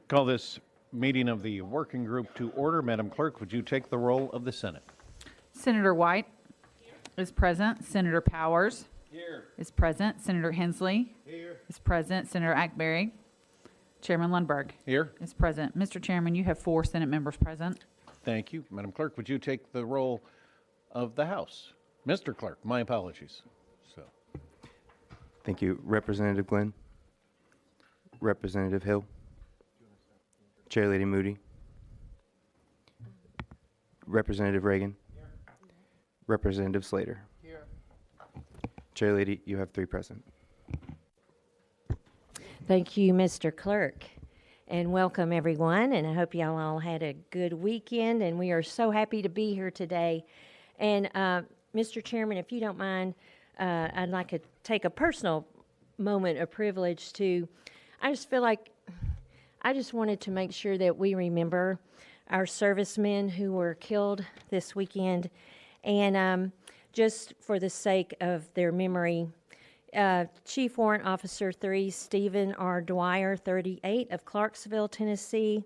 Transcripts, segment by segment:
Call this meeting of the working group to order. Madam Clerk, would you take the roll of the Senate? Senator White is present. Senator Powers is present. Senator Hensley is present. Senator Ackberry. Chairman Lundberg Here. is present. Mr. Chairman, you have 4 Senate members present. Thank you. Madam Clerk, would you take the roll of the House? Mr. Clerk, my apologies. Thank you. Representative Glenn, Representative Hill, Chair Lady Moody, Representative Reagan, Representative Slater. Chair Lady, you have 3 present. Thank you, Mr. Clerk, and welcome everyone, and I hope y'all all had a good weekend, and we are so happy to be here today. And Mr. Chairman, if you don't mind, I'd like to take a personal moment of privilege to, I just feel like I just wanted to make sure that we remember our servicemen who were killed this weekend, and just for the sake of their memory, Chief Warrant Officer 3, Stephen R. Dwyer, 38, of Clarksville, Tennessee.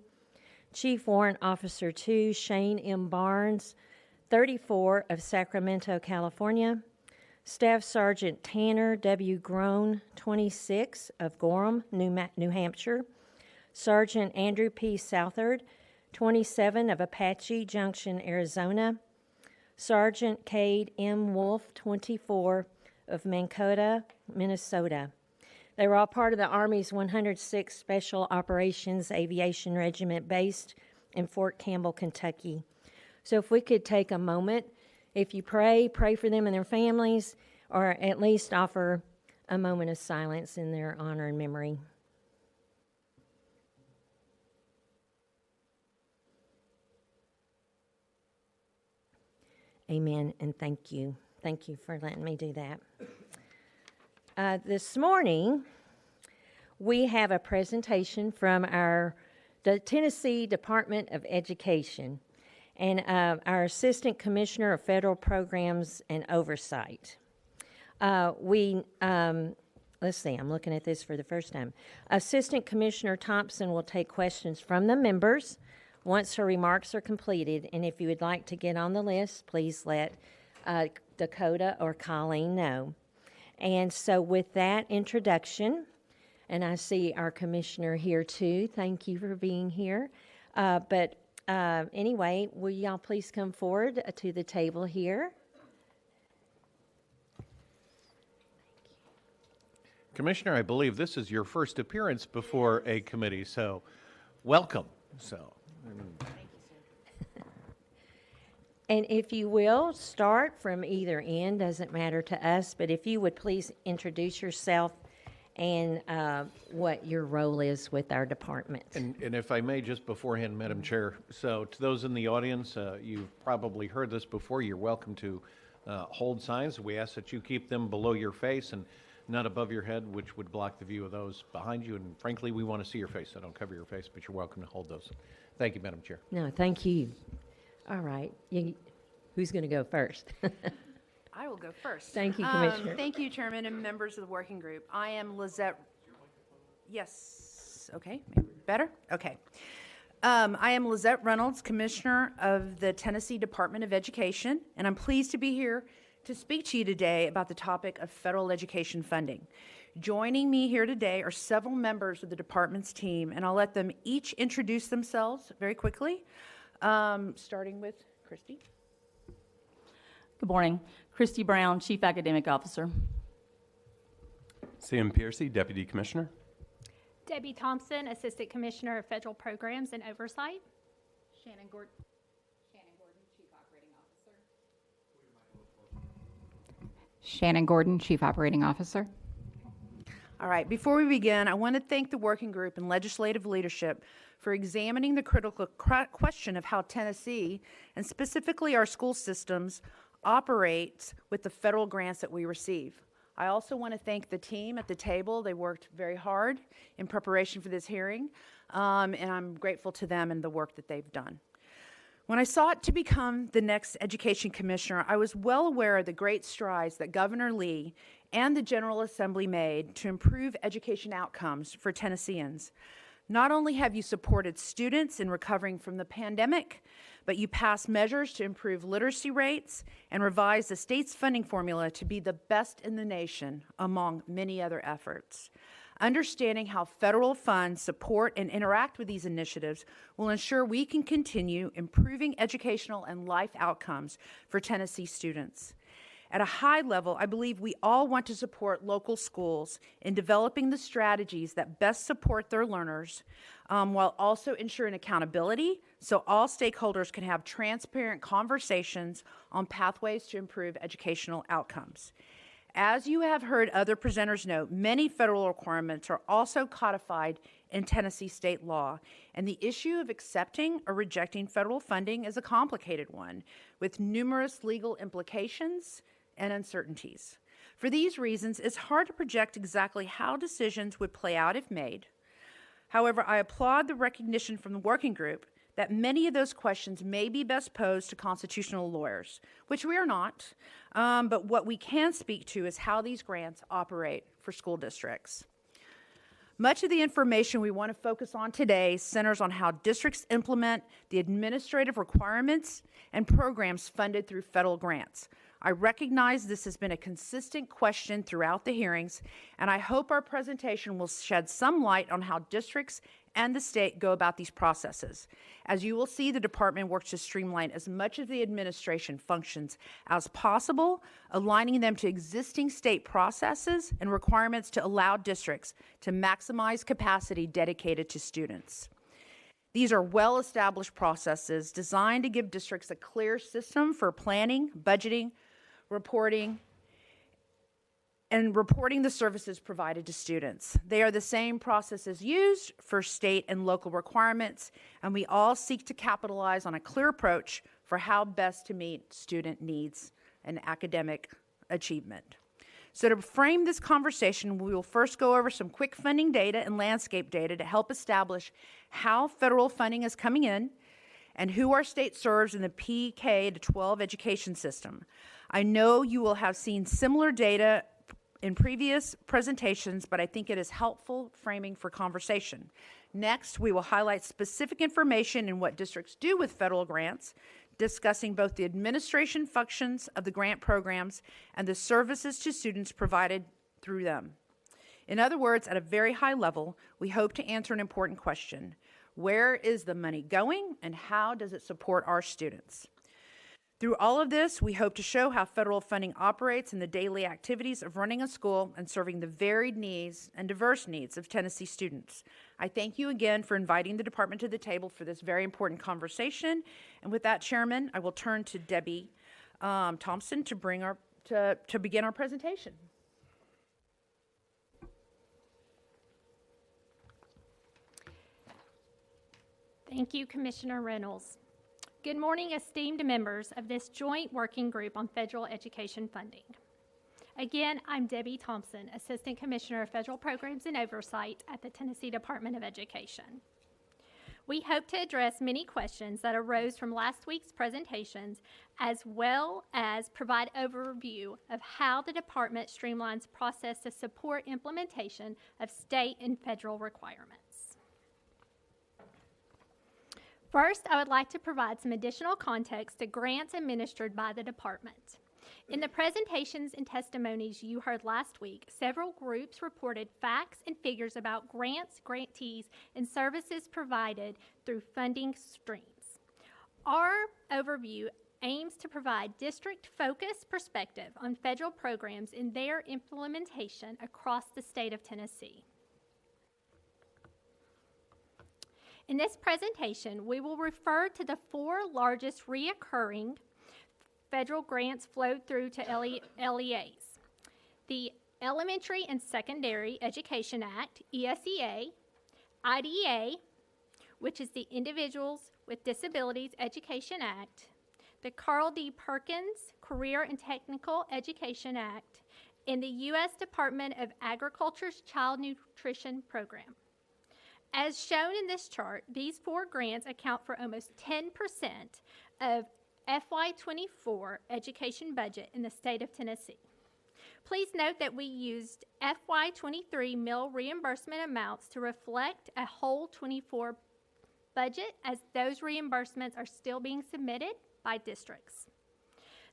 Chief Warrant Officer 2, Shane M. Barnes, 34, of Sacramento, California. Staff Sergeant Tanner W. Groan, 26, of Gorham, New Hampshire. Sergeant Andrew P. Southard, 27, of Apache Junction, Arizona. Sergeant Cade M. Wolf, 24, of Mankota, Minnesota. They were all part of the Army's 106th Special Operations Aviation Regiment based in Fort Campbell, Kentucky. So if we could take a moment, if you pray for them and their families, or at least offer a moment of silence in their honor and memory. Amen, and thank you. Thank you for letting me do that. This morning, we have a presentation from the Tennessee Department of Education and our Assistant Commissioner of Federal Programs and Oversight. Let's see, I'm looking at this for the first time. Assistant Commissioner Thompson will take questions from the members once her remarks are completed, and if you would like to get on the list, please let Dakota or Colleen know. And so with that introduction, and I see our commissioner here too, thank you for being here. Anyway, will y'all please come forward to the table here? Commissioner, I believe this is your first appearance before a committee, so welcome. And if you will, start from either end, doesn't matter to us, but if you would please introduce yourself and what your role is with our department. And if I may, just beforehand, Madam Chair, so to those in the audience, you've probably heard this before, you're welcome to hold signs. We ask that you keep them below your face and not above your head, which would block the view of those behind you. And frankly, we want to see your face, so don't cover your face, but you're welcome to hold those. Thank you, Madam Chair. No, thank you. All right. Who's going to go first? I will go first. Thank you, Commissioner. Thank you, Chairman and members of the working group. I am Lizette. Yes. Okay. Better? Okay. I am Lizette Reynolds, Commissioner of the Tennessee Department of Education, and I'm pleased to be here to speak to you today about the topic of federal education funding. Joining me here today are several members of the department's team, and I'll let them each introduce themselves very quickly, starting with Christy. Good morning. Christy Brown, Chief Academic Officer. Sam Piercy, Deputy Commissioner. Debbie Thompson, Assistant Commissioner of Federal Programs and Oversight. Shannon Gordon, Chief Operating Officer. Shannon Gordon, Chief Operating Officer. All right, before we begin, I want to thank the working group and legislative leadership for examining the critical question of how Tennessee, and specifically our school systems, operates with the federal grants that we receive. I also want to thank the team at the table. They worked very hard in preparation for this hearing, and I'm grateful to them and the work that they've done. When I sought to become the next Education Commissioner, I was well aware of the great strides that Governor Lee and the General Assembly made to improve education outcomes for Tennesseans. Not only have you supported students in recovering from the pandemic, but you passed measures to improve literacy rates and revise the state's funding formula to be the best in the nation, among many other efforts. Understanding how federal funds support and interact with these initiatives will ensure we can continue improving educational and life outcomes for Tennessee students. At a high level, I believe we all want to support local schools in developing the strategies that best support their learners, while also ensuring accountability so all stakeholders can have transparent conversations on pathways to improve educational outcomes. As you have heard other presenters note, many federal requirements are also codified in Tennessee state law, and the issue of accepting or rejecting federal funding is a complicated one, with numerous legal implications and uncertainties. For these reasons, it's hard to project exactly how decisions would play out if made. However, I applaud the recognition from the working group that many of those questions may be best posed to constitutional lawyers, which we are not, but what we can speak to is how these grants operate for school districts. Much of the information we want to focus on today centers on how districts implement the administrative requirements and programs funded through federal grants. I recognize this has been a consistent question throughout the hearings, and I hope our presentation will shed some light on how districts and the state go about these processes. As you will see, the department works to streamline as much of the administration functions as possible, aligning them to existing state processes and requirements to allow districts to maximize capacity dedicated to students. These are well-established processes designed to give districts a clear system for planning, budgeting, reporting the services provided to students. They are the same processes used for state and local requirements, and we all seek to capitalize on a clear approach for how best to meet student needs and academic achievement. So to frame this conversation, we will first go over some quick funding data and landscape data to help establish how federal funding is coming in and who our state serves in the PK to 12 education system. I know you will have seen similar data in previous presentations, but I think it is helpful framing for conversation. Next, we will highlight specific information in what districts do with federal grants, discussing both the administration functions of the grant programs and the services to students provided through them. In other words, at a very high level, we hope to answer an important question. Where is the money going, and how does it support our students? Through all of this, we hope to show how federal funding operates in the daily activities of running a school and serving the varied needs and diverse needs of Tennessee students. I thank you again for inviting the department to the table for this very important conversation. And with that, Chairman, I will turn to Debbie Thompson to begin our presentation. Thank you, Commissioner Reynolds. Good morning, esteemed members of this joint working group on federal education funding. Again, I'm Debbie Thompson, Assistant Commissioner of Federal Programs and Oversight at the Tennessee Department of Education. We hope to address many questions that arose from last week's presentations, as well as provide overview of how the department streamlines process to support implementation of state and federal requirements. First, I would like to provide some additional context to grants administered by the department. In the presentations and testimonies you heard last week, several groups reported facts and figures about grants, grantees, and services provided through funding streams. Our overview aims to provide district-focused perspective on federal programs and their implementation across the state of Tennessee. In this presentation, we will refer to the 4 largest reoccurring federal grants flowed through to LEAs. The Elementary and Secondary Education Act, ESEA, IDEA, which is the Individuals with Disabilities Education Act, the Carl D. Perkins Career and Technical Education Act, and the U.S. Department of Agriculture's Child Nutrition Program. As shown in this chart, these 4 grants account for almost 10% of FY24 education budget in the state of Tennessee. Please note that we used FY23 meal reimbursement amounts to reflect a whole 24 budget, as those reimbursements are still being submitted by districts.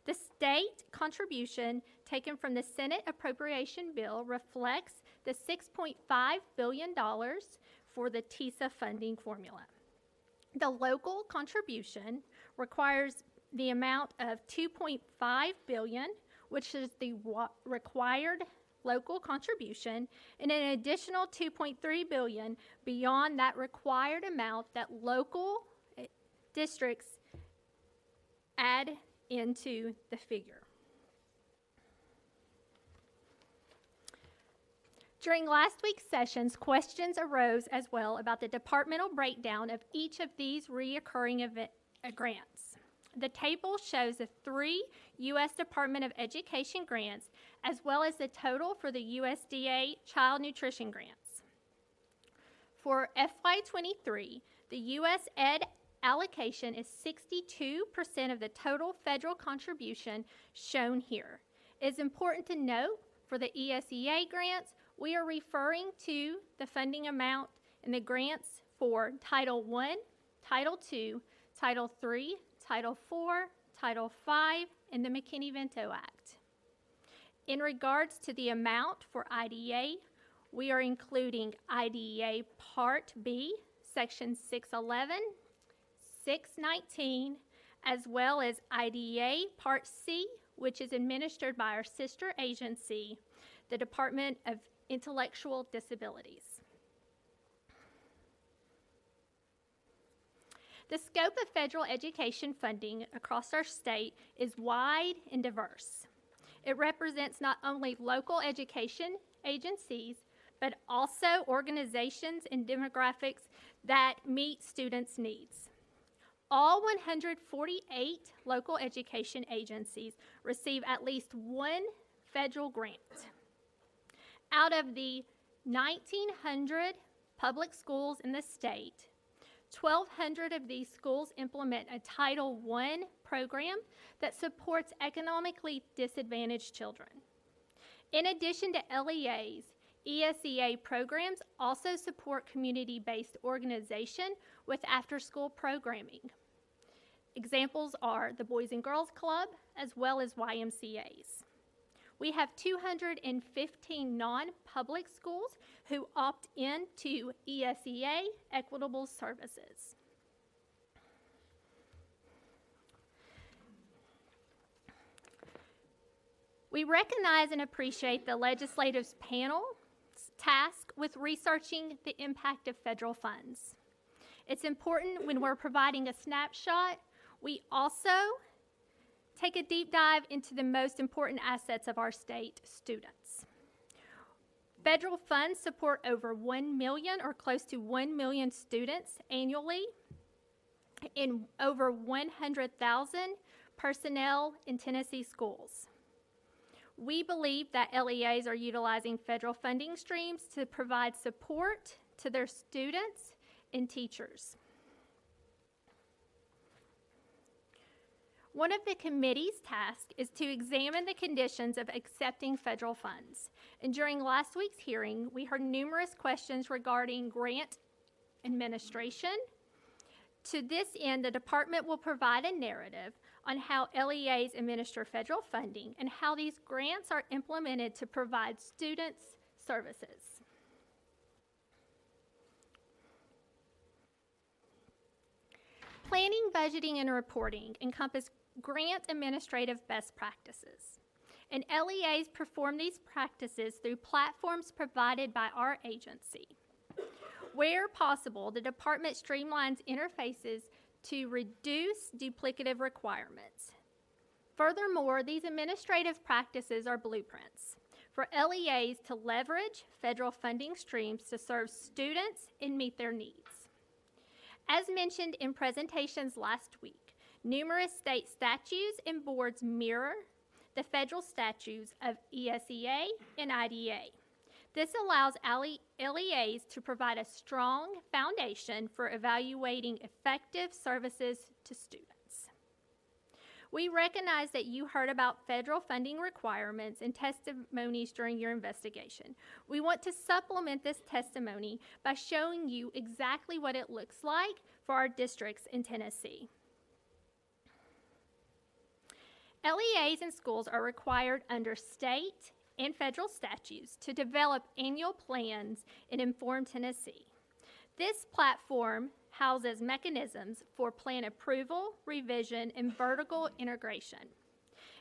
The state contribution taken from the Senate appropriation bill reflects the $6.5 billion for the TISA funding formula. The local contribution requires the amount of $2.5 billion, which is the required local contribution, and an additional $2.3 billion beyond that required amount that local districts add into the figure. During last week's sessions, questions arose as well about the departmental breakdown of each of these reoccurring grants. The table shows the 3 U.S. Department of Education grants, as well as the total for the USDA Child Nutrition grants. For FY23, the U.S. Ed allocation is 62% of the total federal contribution shown here. It is important to note for the ESEA grants, we are referring to the funding amount in the grants for Title I, Title II, Title III, Title IV, Title V, and the McKinney-Vento Act. In regards to the amount for IDEA, we are including IDEA Part B, Section 611, 619, as well as IDEA Part C, which is administered by our sister agency, the Department of Intellectual Disabilities. The scope of federal education funding across our state is wide and diverse. It represents not only local education agencies, but also organizations and demographics that meet students' needs. All 148 local education agencies receive at least one federal grant. Out of the 1,900 public schools in the state, 1,200 of these schools implement a Title I program that supports economically disadvantaged children. In addition to LEAs, ESEA programs also support community-based organization with after-school programming. Examples are the Boys and Girls Club, as well as YMCAs. We have 215 non-public schools who opt in to ESEA Equitable Services. We recognize and appreciate the legislative panel's task with researching the impact of federal funds. It's important when we're providing a snapshot, we also take a deep dive into the most important assets of our state, students. Federal funds support over 1 million or close to 1 million students annually in over 100,000 personnel in Tennessee schools. We believe that LEAs are utilizing federal funding streams to provide support to their students and teachers. One of the committee's tasks is to examine the conditions of accepting federal funds. And during last week's hearing, we heard numerous questions regarding grant administration. To this end, the department will provide a narrative on how LEAs administer federal funding and how these grants are implemented to provide students services. Planning, budgeting, and reporting encompass grant administrative best practices. And LEAs perform these practices through platforms provided by our agency. Where possible, the department streamlines interfaces to reduce duplicative requirements. Furthermore, these administrative practices are blueprints for LEAs to leverage federal funding streams to serve students and meet their needs. As mentioned in presentations last week, numerous state statutes and boards mirror the federal statutes of ESEA and IDEA. This allows LEAs to provide a strong foundation for evaluating effective services to students. We recognize that you heard about federal funding requirements and testimonies during your investigation. We want to supplement this testimony by showing you exactly what it looks like for our districts in Tennessee. LEAs in schools are required under state and federal statutes to develop annual plans in Inform Tennessee. This platform houses mechanisms for plan approval, revision, and vertical integration.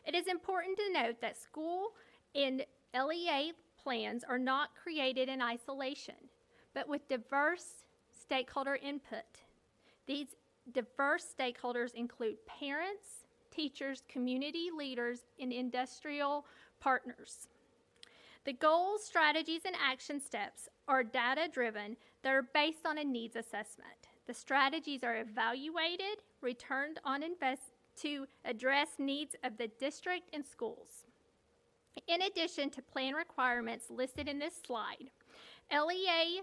It is important to note that school and LEA plans are not created in isolation, but with diverse stakeholder input. These diverse stakeholders include parents, teachers, community leaders, and industrial partners. The goals, strategies, and action steps are data-driven that are based on a needs assessment. The strategies are evaluated, returned on to address needs of the district and schools. In addition to plan requirements listed in this slide, LEA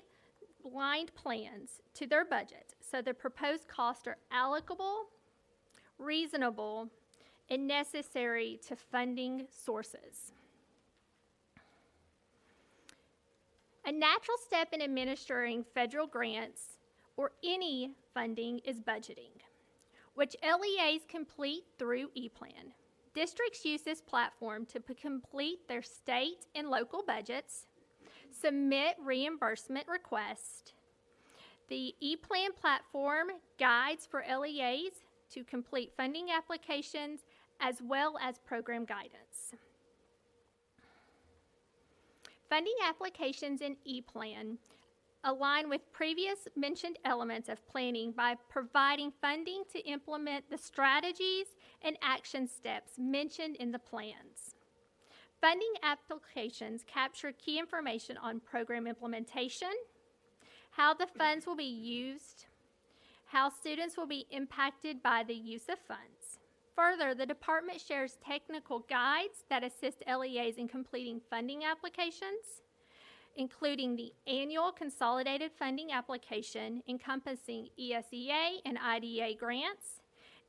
blind plans to their budget, so the proposed costs are allocable, reasonable, and necessary to funding sources. A natural step in administering federal grants or any funding is budgeting, which LEAs complete through ePlan. Districts use this platform to complete their state and local budgets, submit reimbursement requests. The ePlan platform guides for LEAs to complete funding applications as well as program guidance. Funding applications in ePlan align with previous mentioned elements of planning by providing funding to implement the strategies and action steps mentioned in the plans. Funding applications capture key information on program implementation, how the funds will be used, how students will be impacted by the use of funds. Further, the department shares technical guides that assist LEAs in completing funding applications, including the annual consolidated funding application encompassing ESEA and IDEA grants,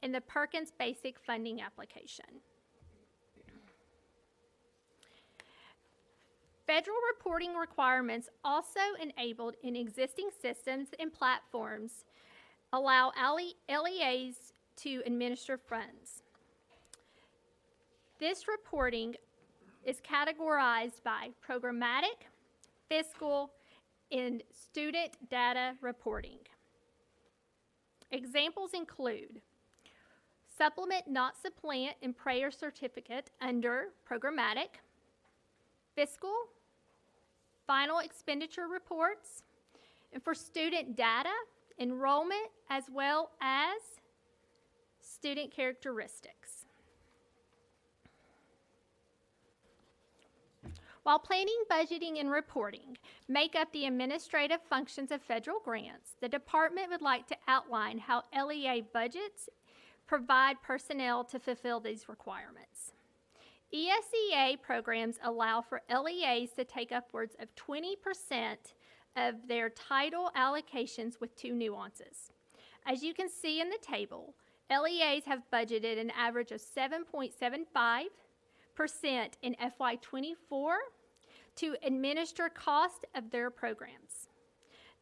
and the Perkins Basic Funding Application. Federal reporting requirements, also enabled in existing systems and platforms, allow LEAs to administer funds. This reporting is categorized by programmatic, fiscal, and student data reporting. Examples include supplement not supplant and prayer certificate under programmatic, fiscal, final expenditure reports, and for student data, enrollment, as well as student characteristics. While planning, budgeting, and reporting make up the administrative functions of federal grants, the department would like to outline how LEA budgets provide personnel to fulfill these requirements. ESEA programs allow for LEAs to take upwards of 20% of their title allocations with two nuances. As you can see in the table, LEAs have budgeted an average of 7.75% in FY24 to administer cost of their programs.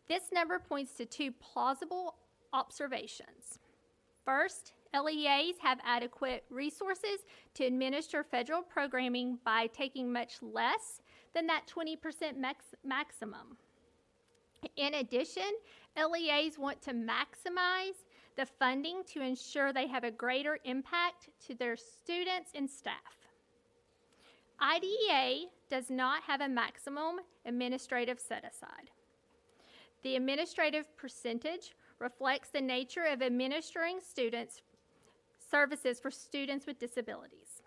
This number points to two plausible observations. First, LEAs have adequate resources to administer federal programming by taking much less than that 20% maximum. In addition, LEAs want to maximize the funding to ensure they have a greater impact to their students and staff. IDEA does not have a maximum administrative set-aside. The administrative percentage reflects the nature of administering services for students with disabilities.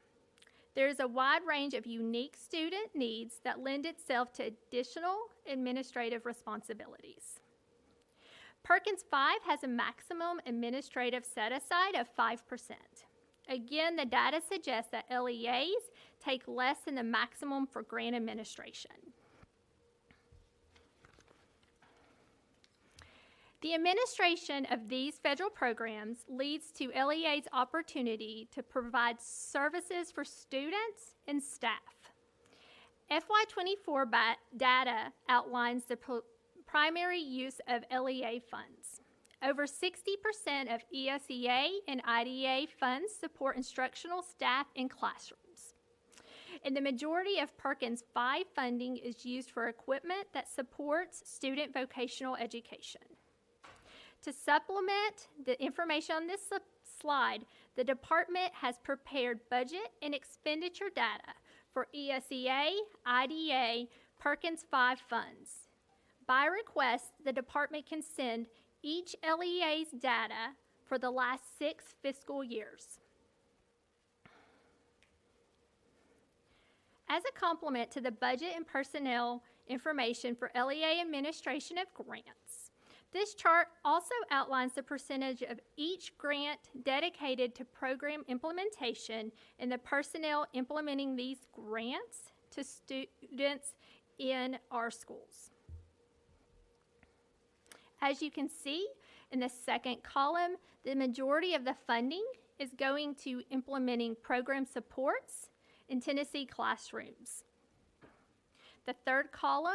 There is a wide range of unique student needs that lend itself to additional administrative responsibilities. Perkins 5 has a maximum administrative set-aside of 5%. Again, the data suggests that LEAs take less than the maximum for grant administration. The administration of these federal programs leads to LEA's opportunity to provide services for students and staff. FY24 data outlines the primary use of LEA funds. Over 60% of ESEA and IDEA funds support instructional staff in classrooms. And the majority of Perkins 5 funding is used for equipment that supports student vocational education. To supplement the information on this slide, the department has prepared budget and expenditure data for ESEA, IDEA, Perkins 5 funds. By request, the department can send each LEA's data for the last 6 fiscal years. As a complement to the budget and personnel information for LEA administration of grants, this chart also outlines the percentage of each grant dedicated to program implementation and the personnel implementing these grants to students in our schools. As you can see in the second column, the majority of the funding is going to implementing program supports in Tennessee classrooms. The third column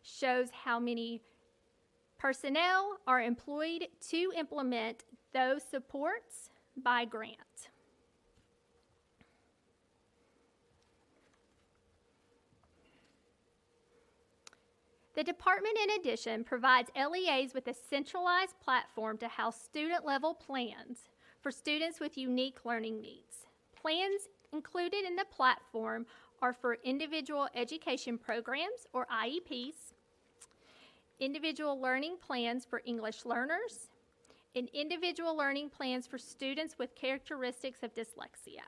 shows how many personnel are employed to implement those supports by grant. The department, in addition, provides LEAs with a centralized platform to house student-level plans for students with unique learning needs. Plans included in the platform are for individual education programs, or IEPs, individual learning plans for English learners, and individual learning plans for students with characteristics of dyslexia.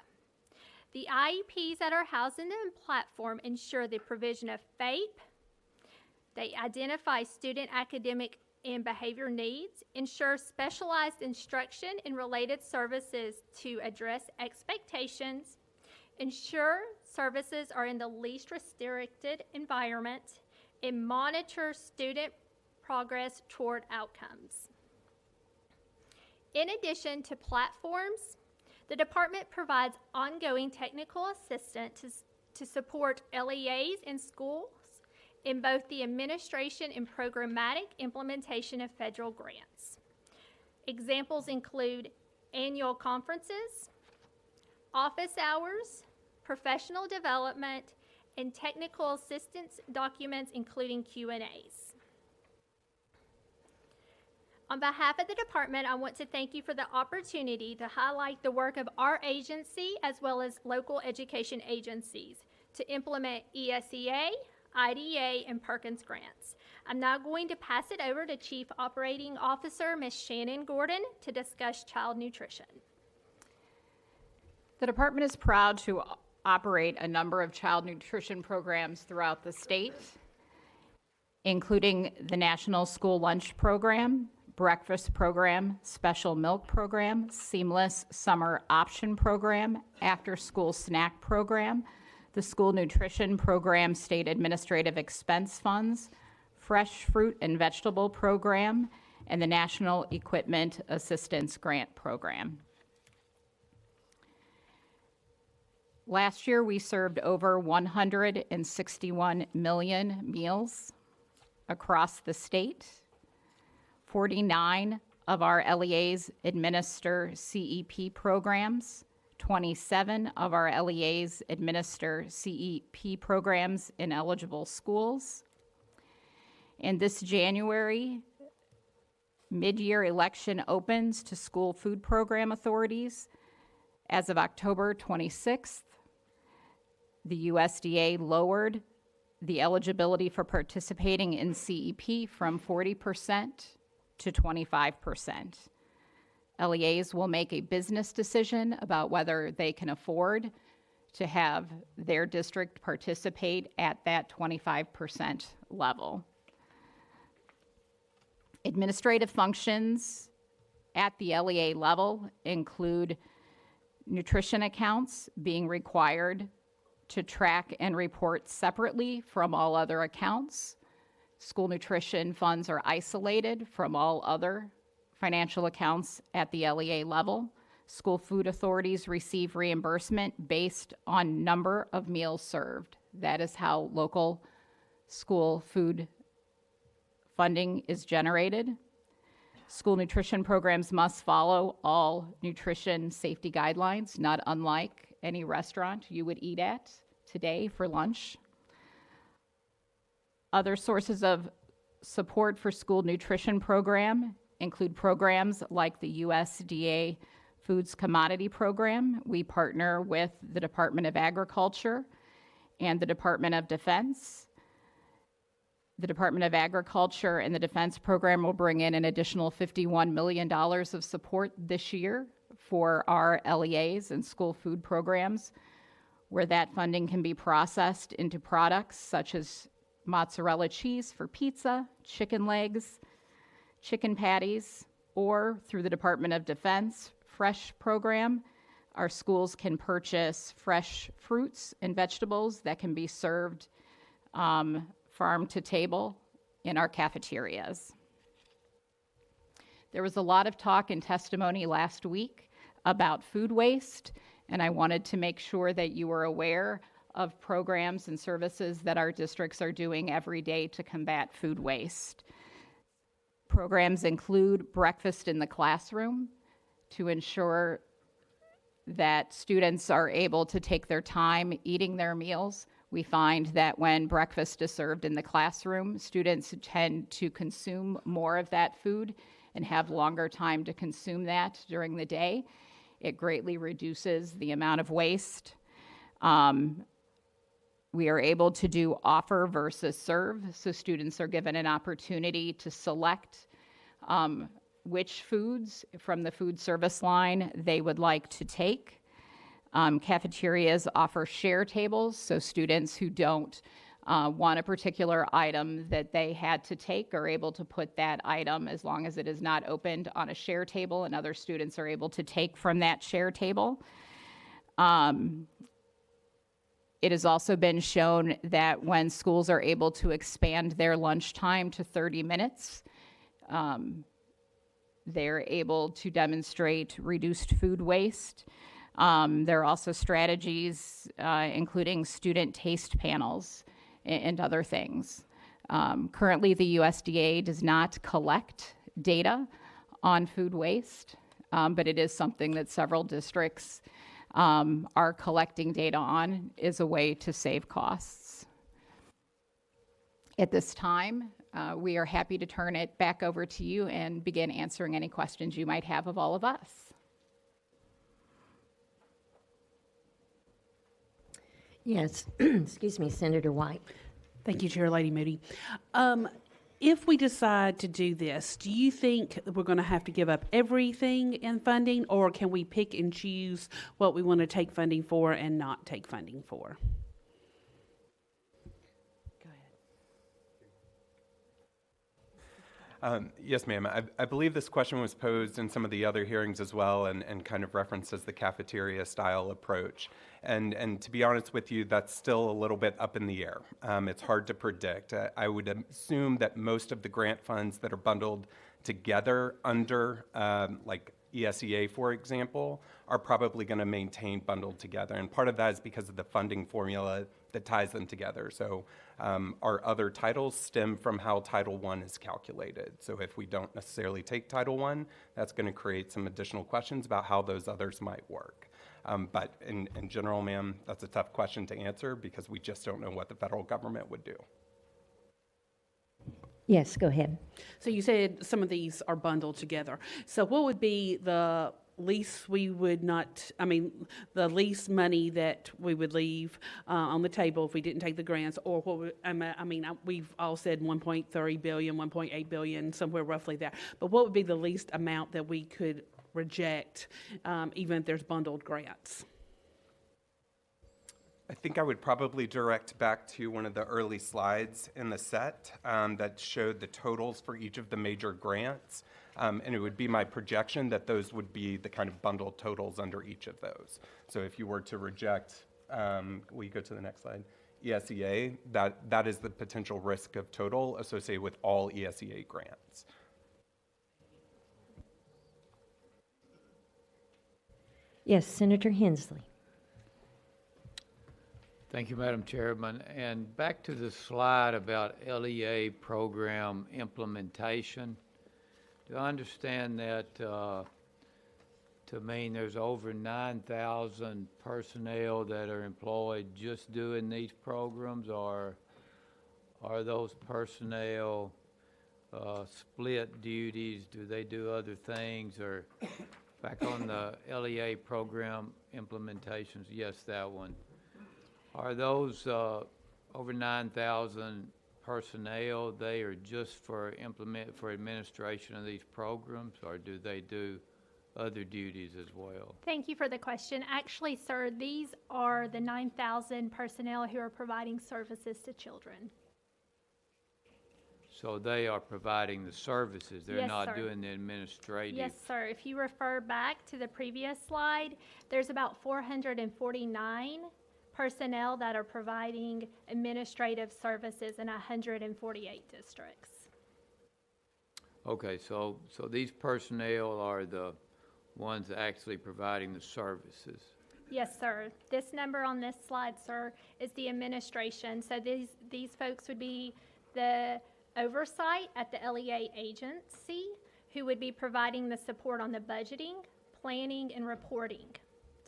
The IEPs that are housed in the platform ensure the provision of FAPE. They identify student academic and behavior needs, ensure specialized instruction and related services to address expectations, ensure services are in the least restricted environment, and monitor student progress toward outcomes. In addition to platforms, the department provides ongoing technical assistance to support LEAs in schools in both the administration and programmatic implementation of federal grants. Examples include annual conferences, office hours, professional development, and technical assistance documents, including Q&As. On behalf of the department, I want to thank you for the opportunity to highlight the work of our agency as well as local education agencies to implement ESEA, IDEA, and Perkins grants. I'm now going to pass it over to Chief Operating Officer, Ms. Shannon Gordon, to discuss child nutrition. The department is proud to operate a number of child nutrition programs throughout the state, including the National School Lunch Program, Breakfast Program, Special Milk Program, Seamless Summer Option Program, After School Snack Program, the School Nutrition Program State Administrative Expense Funds, Fresh Fruit and Vegetable Program, and the National Equipment Assistance Grant Program. Last year, we served over 161 million meals across the state. 49 of our LEAs administer CEP programs. 27 of our LEAs administer CEP programs in eligible schools. And this January, mid-year election opens to school food program authorities. As of October 26th, the USDA lowered the eligibility for participating in CEP from 40% to 25%. LEAs will make a business decision about whether they can afford to have their district participate at that 25% level. Administrative functions at the LEA level include nutrition accounts being required to track and report separately from all other accounts, School nutrition funds are isolated from all other financial accounts at the LEA level. School food authorities receive reimbursement based on number of meals served. That is how local school food funding is generated. School nutrition programs must follow all nutrition safety guidelines, not unlike any restaurant you would eat at today for lunch. Other sources of support for school nutrition program include programs like the USDA Foods Commodity Program. We partner with the Department of Agriculture and the Department of Defense. The Department of Agriculture and the Defense Program will bring in an additional $51 million of support this year for our LEAs and school food programs, where that funding can be processed into products such as mozzarella cheese for pizza, chicken legs, chicken patties, or through the Department of Defense Fresh program, our schools can purchase fresh fruits and vegetables that can be served farm to table in our cafeterias. There was a lot of talk and testimony last week about food waste, and I wanted to make sure that you were aware of programs and services that our districts are doing every day to combat food waste. Programs include breakfast in the classroom to ensure that students are able to take their time eating their meals. We find that when breakfast is served in the classroom, students tend to consume more of that food and have longer time to consume that during the day. It greatly reduces the amount of waste. We are able to do offer versus serve, so students are given an opportunity to select which foods from the food service line they would like to take. Cafeterias offer share tables, so students who don't want a particular item that they had to take are able to put that item, as long as it is not opened, on a share table, and other students are able to take from that share table. It has also been shown that when schools are able to expand their lunchtime to 30 minutes, they're able to demonstrate reduced food waste. There are also strategies, including student taste panels and other things. Currently, the USDA does not collect data on food waste, but it is something that several districts are collecting data on as a way to save costs. At this time, we are happy to turn it back over to you and begin answering any questions you might have of all of us. Yes, excuse me, Senator White. Thank you, Chair Lady Moody. If we decide to do this, do you think that we're going to have to give up everything in funding, or can we pick and choose what we want to take funding for and not take funding for? Go ahead. Yes, ma'am. I believe this question was posed in some of the other hearings as well, and kind of referenced as the cafeteria style approach. And to be honest with you, that's still a little bit up in the air. It's hard to predict. I would assume that most of the grant funds that are bundled together under like ESEA, for example, are probably going to maintain bundled together. And part of that is because of the funding formula that ties them together. So our other titles stem from how Title I is calculated. So if we don't necessarily take Title I, that's going to create some additional questions about how those others might work. But in general, ma'am, that's a tough question to answer because we just don't know what the federal government would do. Yes, go ahead. So you said some of these are bundled together. So what would be the least we would not, the least money that we would leave on the table if we didn't take the grants, or what would, we've all said 1.3 billion, 1.8 billion, somewhere roughly there. But what would be the least amount that we could reject, even if there's bundled grants? I think I would probably direct back to one of the early slides in the set that showed the totals for each of the major grants. And it would be my projection that those would be the kind of bundled totals under each of those. So if you were to reject, will you go to the next slide? ESEA, that is the potential risk of total associated with all ESEA grants. Yes, Senator Hensley. Thank you, Madam Chairman. And back to the slide about LEA program implementation. Do I understand that to mean there's over 9,000 personnel that are employed just doing these programs, or are those personnel split duties? Do they do other things? Or back on the LEA program implementations, yes, that one. Are those over 9,000 personnel, they are just for administration of these programs, or do they do other duties as well? Thank you for the question. Actually, sir, these are the 9,000 personnel who are providing services to children. So they are providing the services, they're Yes, not sir. doing the administrative? Yes, sir. If you refer back to the previous slide, there's about 449 personnel that are providing administrative services in 148 districts. Okay, so these personnel are the ones actually providing the services? Yes, sir. This number on this slide, sir, is the administration. So these folks would be the oversight at the LEA agency, who would be providing the support on the budgeting, planning, and reporting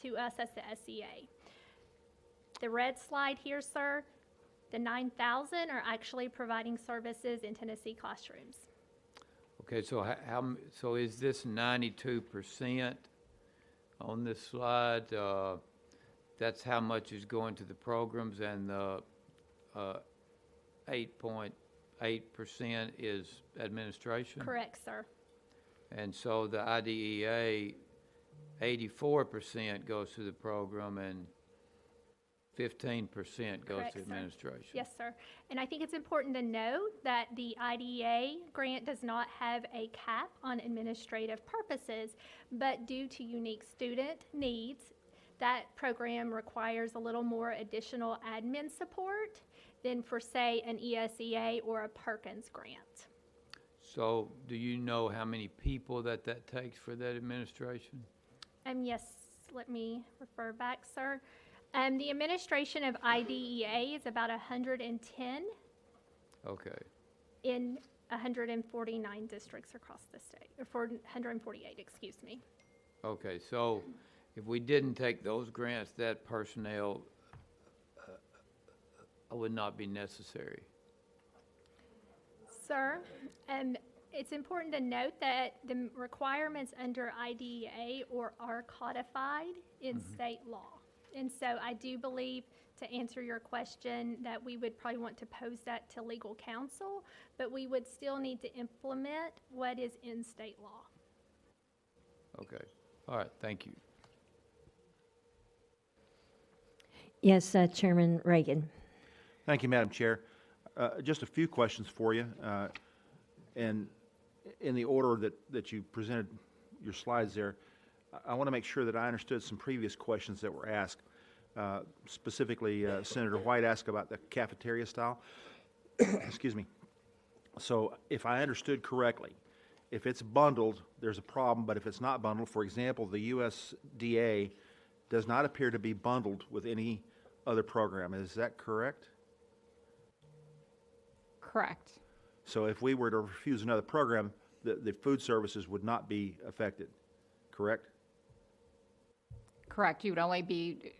to us as the SEA. The red slide here, sir, the 9,000 are actually providing services in Tennessee classrooms. Okay, so so is this 92% on this slide? That's how much is going to the programs, and the 8.8% is administration? Correct, sir. And so the IDEA, 84% goes to the program, and 15% goes Correct, to sir. administration? Yes, sir. And I think it's important to note that the IDEA grant does not have a cap on administrative purposes, but due to unique student needs, that program requires a little more additional admin support than for, say, an ESEA or a Perkins grant. So do you know how many people that takes for that administration? Yes, let me refer back, sir. The administration of IDEA is about 110 Okay. in 149 districts across the state, or 148, excuse me. Okay, so if we didn't take those grants, that personnel would not be necessary? Sir, it's important to note that the requirements under IDEA are codified in state law. And so I do believe, to answer your question, that we would probably want to pose that to legal counsel, but we would still need to implement what is in state law. Okay, all right, thank you. Yes, Chairman Reagan. Thank you, Madam Chair. Just a few questions for you. And in the order that you presented your slides there, I want to make sure that I understood some previous questions that were asked. Specifically, Senator White asked about the cafeteria style. Excuse me. So if I understood correctly, if it's bundled, there's a problem, but if it's not bundled, for example, the USDA does not appear to be bundled with any other program. Is that correct? Correct. So if we were to refuse another program, the food services would not be affected, correct? Correct. You would only be,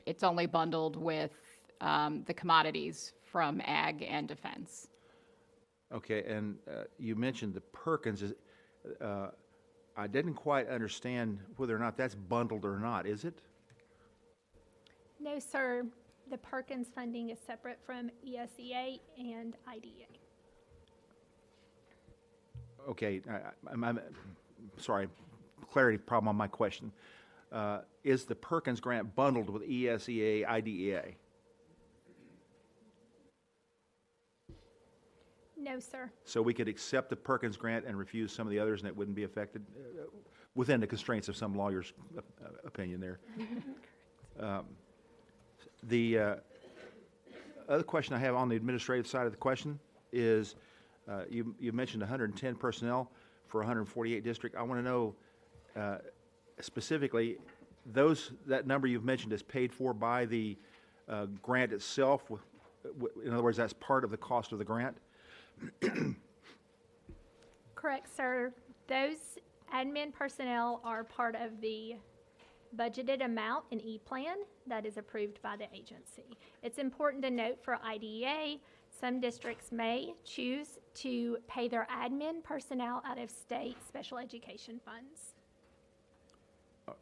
it's only bundled with the commodities from ag and defense. Okay, and you mentioned the Perkins. I didn't quite understand whether or not that's bundled or not, is it? No, sir. The Perkins funding is separate from ESEA and IDEA. Okay, I'm sorry, clarity problem on my question. Is the Perkins grant bundled with ESEA, IDEA? No, sir. So we could accept the Perkins grant and refuse some of the others, and it wouldn't be affected within the constraints of some lawyer's opinion there. other question I have on the administrative side of the question is, you mentioned 110 personnel for 148 district. I want to know specifically, that number you've mentioned is paid for by the grant itself. In other words, that's part of the cost of the grant. Correct, sir. Those admin personnel are part of the budgeted amount in E-Plan that is approved by the agency. It's important to note for IDEA, some districts may choose to pay their admin personnel out of state special education funds.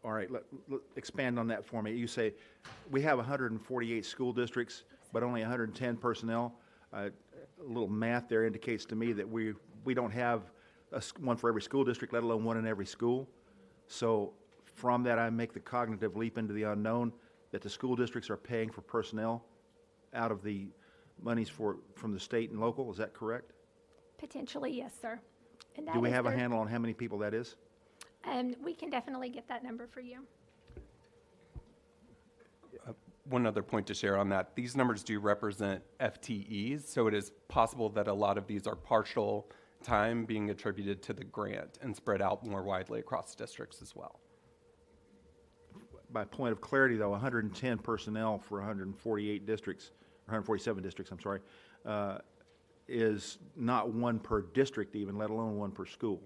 All right, let expand on that for me. You say we have 148 school districts, but only 110 personnel. A little math there indicates to me that we don't have one for every school district, let alone one in every school. So from that, I make the cognitive leap into the unknown that the school districts are paying for personnel out of the monies from the state and local. Is that correct? Potentially, yes, sir. And that Do we is have a their- handle on how many people that is? We can definitely get that number for you. One other point to share on that, these numbers do represent FTEs, so it is possible that a lot of these are partial time being attributed to the grant and spread out more widely across districts as well. By point of clarity, though, 110 personnel for 148 districts, or 147 districts, I'm sorry, is not one per district even, let alone one per school.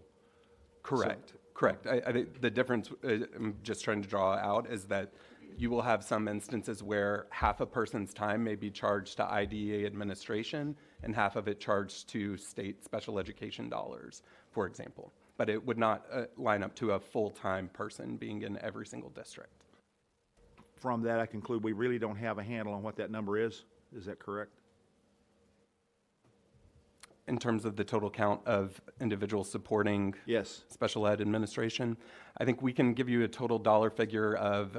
Correct, correct. I think the difference I'm just trying to draw out is that you will have some instances where half a person's time may be charged to IDEA administration and half of it charged to state special education dollars, for example. But it would not line up to a full-time person being in every single district. From that, I conclude we really don't have a handle on what that number is. Is that correct? In terms of the total count of individuals supporting Yes. special ed administration, I think we can give you a total dollar figure of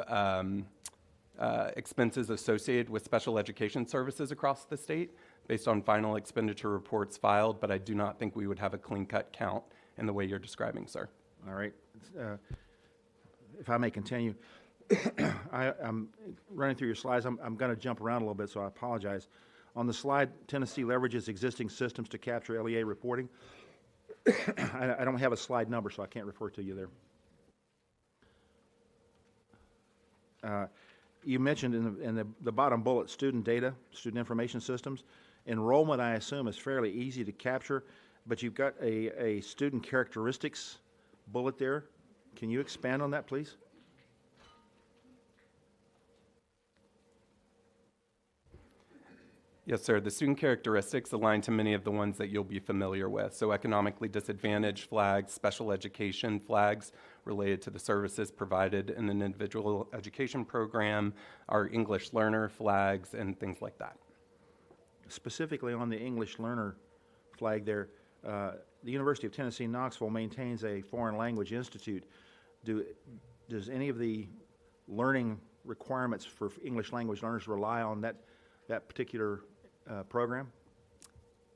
expenses associated with special education services across the state based on final expenditure reports filed, but I do not think we would have a clean-cut count in the way you're describing, sir. All right. If I may continue, I'm running through your slides. I'm going to jump around a little bit, so I apologize. On the slide, Tennessee leverages existing systems to capture LEA reporting. I don't have a slide number, so I can't refer to you there. You mentioned in the bottom bullet, student data, student information systems. Enrollment, I assume, is fairly easy to capture, but you've got a student characteristics bullet there. Can you expand on that, please? Yes, sir. The student characteristics align to many of the ones that you'll be familiar with. So economically disadvantaged flags, special education flags related to the services provided in an individual education program, our English learner flags, and things like that. Specifically on the English learner flag there, the University of Tennessee, Knoxville maintains a foreign language institute. Does any of the learning requirements for English language learners rely on that particular program?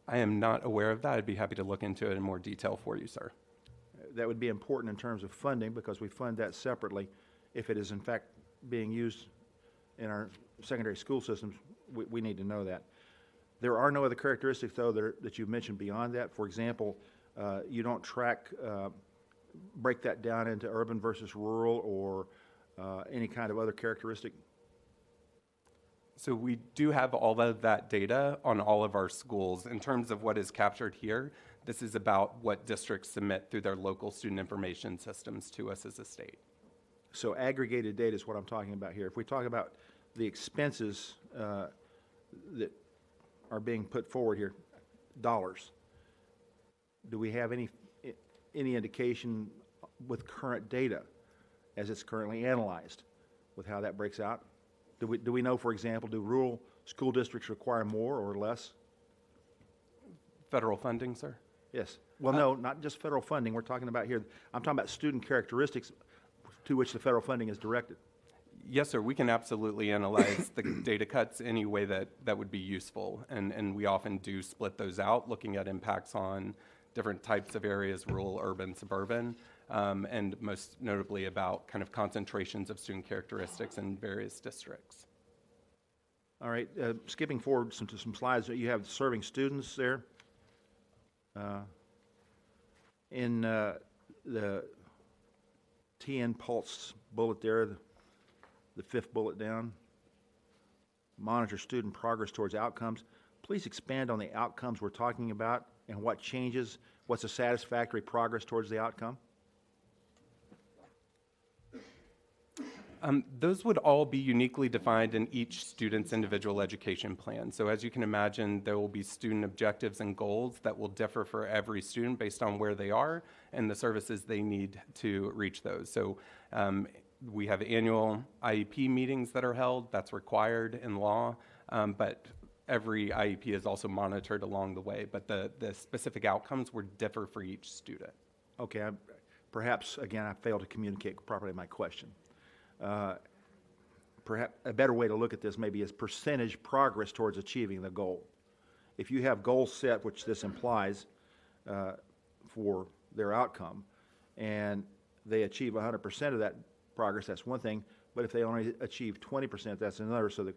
I am not aware of that. I'd be happy to look into it in more detail for you, sir. That would be important in terms of funding because we fund that separately. If it is in fact being used in our secondary school systems, we need to know that. There are no other characteristics, though, that you've mentioned beyond that. For example, you don't break that down into urban versus rural or any kind of other characteristic. So we do have all of that data on all of our schools. In terms of what is captured here, this is about what districts submit through their local student information systems to us as a state. So aggregated data is what I'm talking about here. If we talk about the expenses that are being put forward here, dollars, do we have any indication with current data as it's currently analyzed with how that breaks out? Do we know, for example, do rural school districts require more or less? Federal funding, sir? Yes. Well, no, not just federal funding. We're talking about here, I'm talking about student characteristics to which the federal funding is directed. Yes, sir. We can absolutely analyze the data cuts any way that would be useful. And we often do split those out, looking at impacts on different types of areas, rural, urban, suburban, and most notably about kind of concentrations of student characteristics in various districts. All right, skipping forward to some slides, you have serving students there. In the TN Pulse bullet there, the fifth bullet down, monitor student progress towards outcomes. Please expand on the outcomes we're talking about and what changes, what's a satisfactory progress towards the outcome? Those would all be uniquely defined in each student's individual education plan. So as you can imagine, there will be student objectives and goals that will differ for every student based on where they are and the services they need to reach those. So we have annual IEP meetings that are held. That's required in law, but every IEP is also monitored along the way. But the specific outcomes would differ for each student. Okay, perhaps, again, I failed to communicate properly my question. Perhaps a better way to look at this maybe is percentage progress towards achieving the goal. If you have goals set, which this implies for their outcome, and they achieve 100% of that progress, that's one thing, but if they only achieve 20%, that's another, so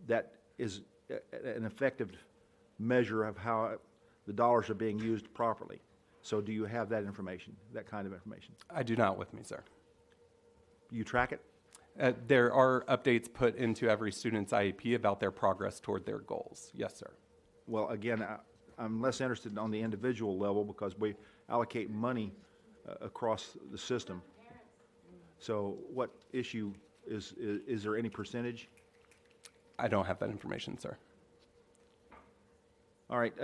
that is an effective measure of how the dollars are being used properly. So do you have that information, that kind of information? I do not with me, sir. You track it? There are updates put into every student's IEP about their progress toward their goals. Yes, sir. Well, again, I'm less interested on the individual level because we allocate money across the system. So what issue is there any percentage? I don't have that information, sir. All right,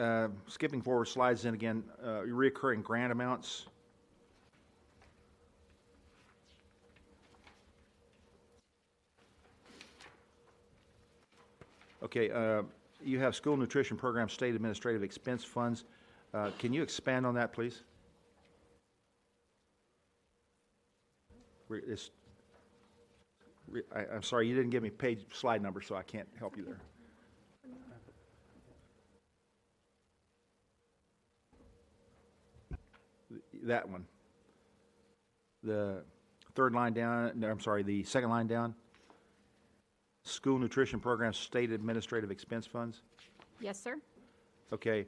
skipping forward slides then again, recurring grant amounts. Okay, you have school nutrition program state administrative expense funds. Can you expand on that, please? I'm sorry, you didn't give me slide number, so I can't help you there. That one. The third line down, no, I'm sorry, the second line down. School nutrition program state administrative expense funds. Yes, sir. Okay,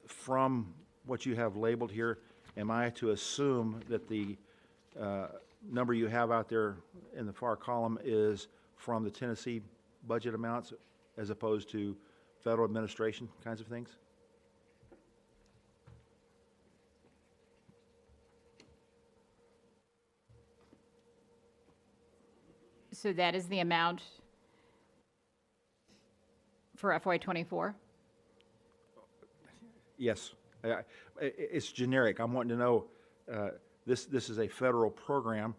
from what you have labeled here, am I to assume that the number you have out there in the far column is from the Tennessee budget amounts as opposed to federal administration kinds of things? So that is the amount for FY24? Yes. It's generic. I'm wanting to know, this is a federal program,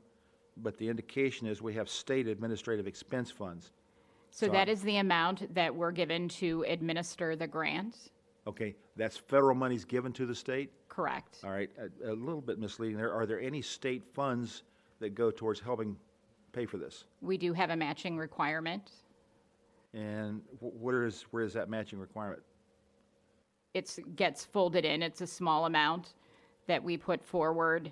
but the indication is we have state administrative expense funds. So that is the amount that we're given to administer the grant? Okay, that's federal monies given to the state? Correct. All right, a little bit misleading there. Are there any state funds that go towards helping pay for this? We do have a matching requirement. And where is that matching requirement? It gets folded in. It's a small amount that we put forward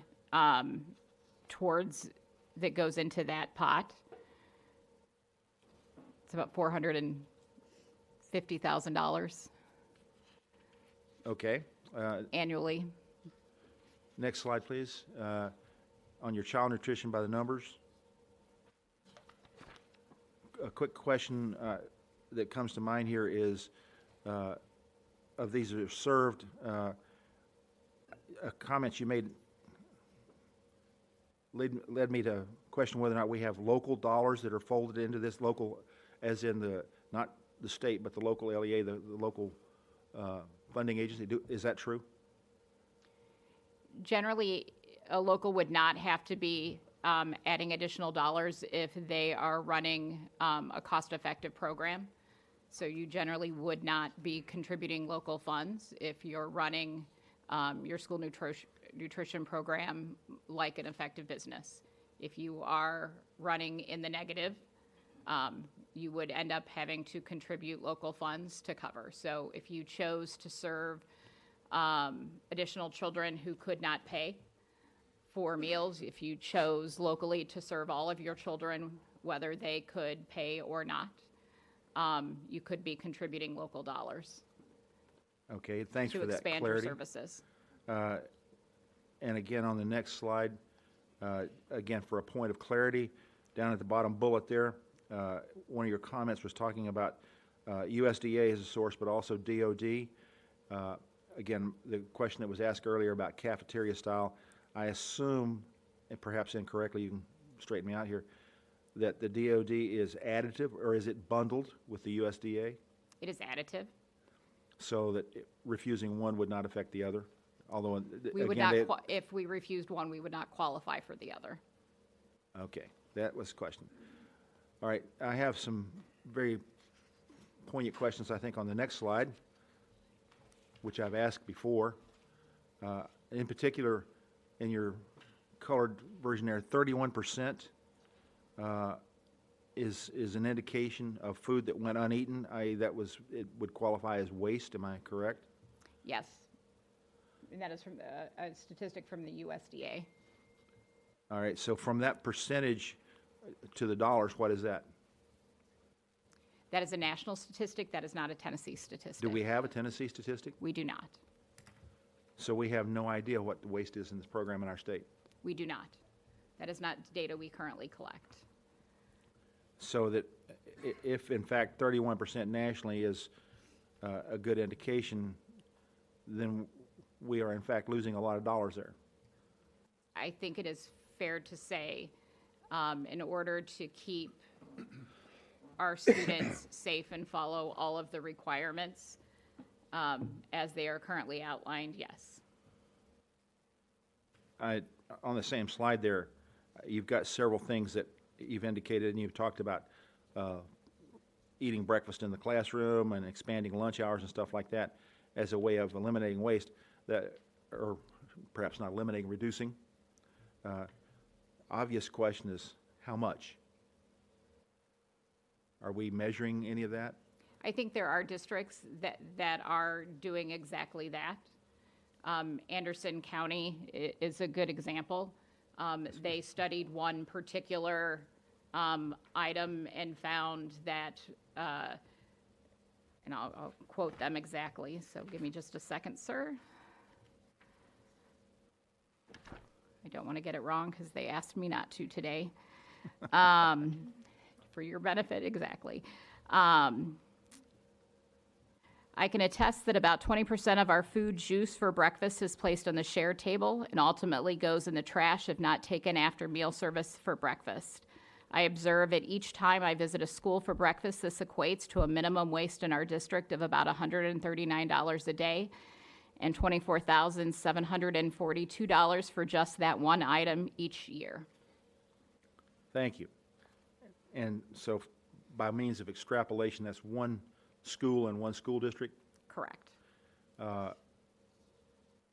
towards, that goes into that pot. It's about $450,000 Okay. annually. Next slide, please. On your child nutrition by the numbers. A quick question that comes to mind here is, of these that are served, comments you made led me to question whether or not we have local dollars that are folded into this, local as in the, not the state, but the local LEA, the local funding agency. Is that true? Generally, a local would not have to be adding additional dollars if they are running a cost-effective program. So you generally would not be contributing local funds if you're running your school nutrition program like an effective business. If you are running in the negative, you would end up having to contribute local funds to cover. So if you chose to serve additional children who could not pay for meals, if you chose locally to serve all of your children, whether they could pay or not, you could be contributing local dollars Okay, thanks to for that expand your clarity. services. And again, on the next slide, again, for a point of clarity, down at the bottom bullet there, one of your comments was talking about USDA as a source, but also DOD. Again, the question that was asked earlier about cafeteria style, I assume, and perhaps incorrectly, you can straighten me out here, that the DOD is additive, or is it bundled with the USDA? It is additive. So that refusing one would not affect the other? Although, We would again, not, if we refused one, we would not qualify for the other. okay, that was the question. All right, I have some very poignant questions, I think, on the next slide, which I've asked before. In particular, in your colored version there, 31% is an indication of food that went uneaten, i.e. it would qualify as waste, am I correct? Yes. And that is from a statistic from the USDA. All right, so from that percentage to the dollars, what is that? That is a national statistic. That is not a Tennessee statistic. Do we have a Tennessee statistic? We do not. So we have no idea what the waste is in this program in our state. We do not. That is not data we currently collect. So that if in fact 31% nationally is a good indication, then we are in fact losing a lot of dollars there. I think it is fair to say, in order to keep our students safe and follow all of the requirements as they are currently outlined, yes. On the same slide there, you've got several things that you've indicated, and you've talked about eating breakfast in the classroom and expanding lunch hours and stuff like that as a way of eliminating waste, or perhaps not eliminating, reducing. Obvious question is, how much? Are we measuring any of that? I think there are districts that are doing exactly that. Anderson County is a good example. They studied one particular item and found that, and I'll quote them exactly, so give me just a second, sir. I don't want to get it wrong because they asked me not to today. For your benefit, exactly. I can attest that about 20% of our food juice for breakfast is placed on the share table and ultimately goes in the trash if not taken after meal service for breakfast. I observe at each time I visit a school for breakfast, this equates to a minimum waste in our district of about $139 a day and $24,742 for just that one item each year. Thank you. And so by means of extrapolation, that's one school and one school district? Correct.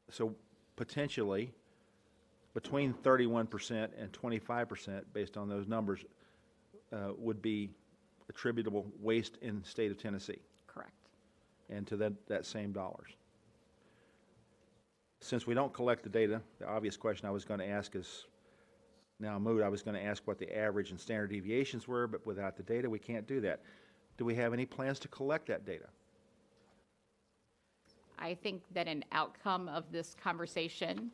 So potentially, between 31% and 25%, based on those numbers, would be attributable waste in the state of Tennessee. Correct. And to that same dollars. Since we don't collect the data, the obvious question I was going to ask is now moot. I was going to ask what the average and standard deviations were, but without the data, we can't do that. Do we have any plans to collect that data? I think that an outcome of this conversation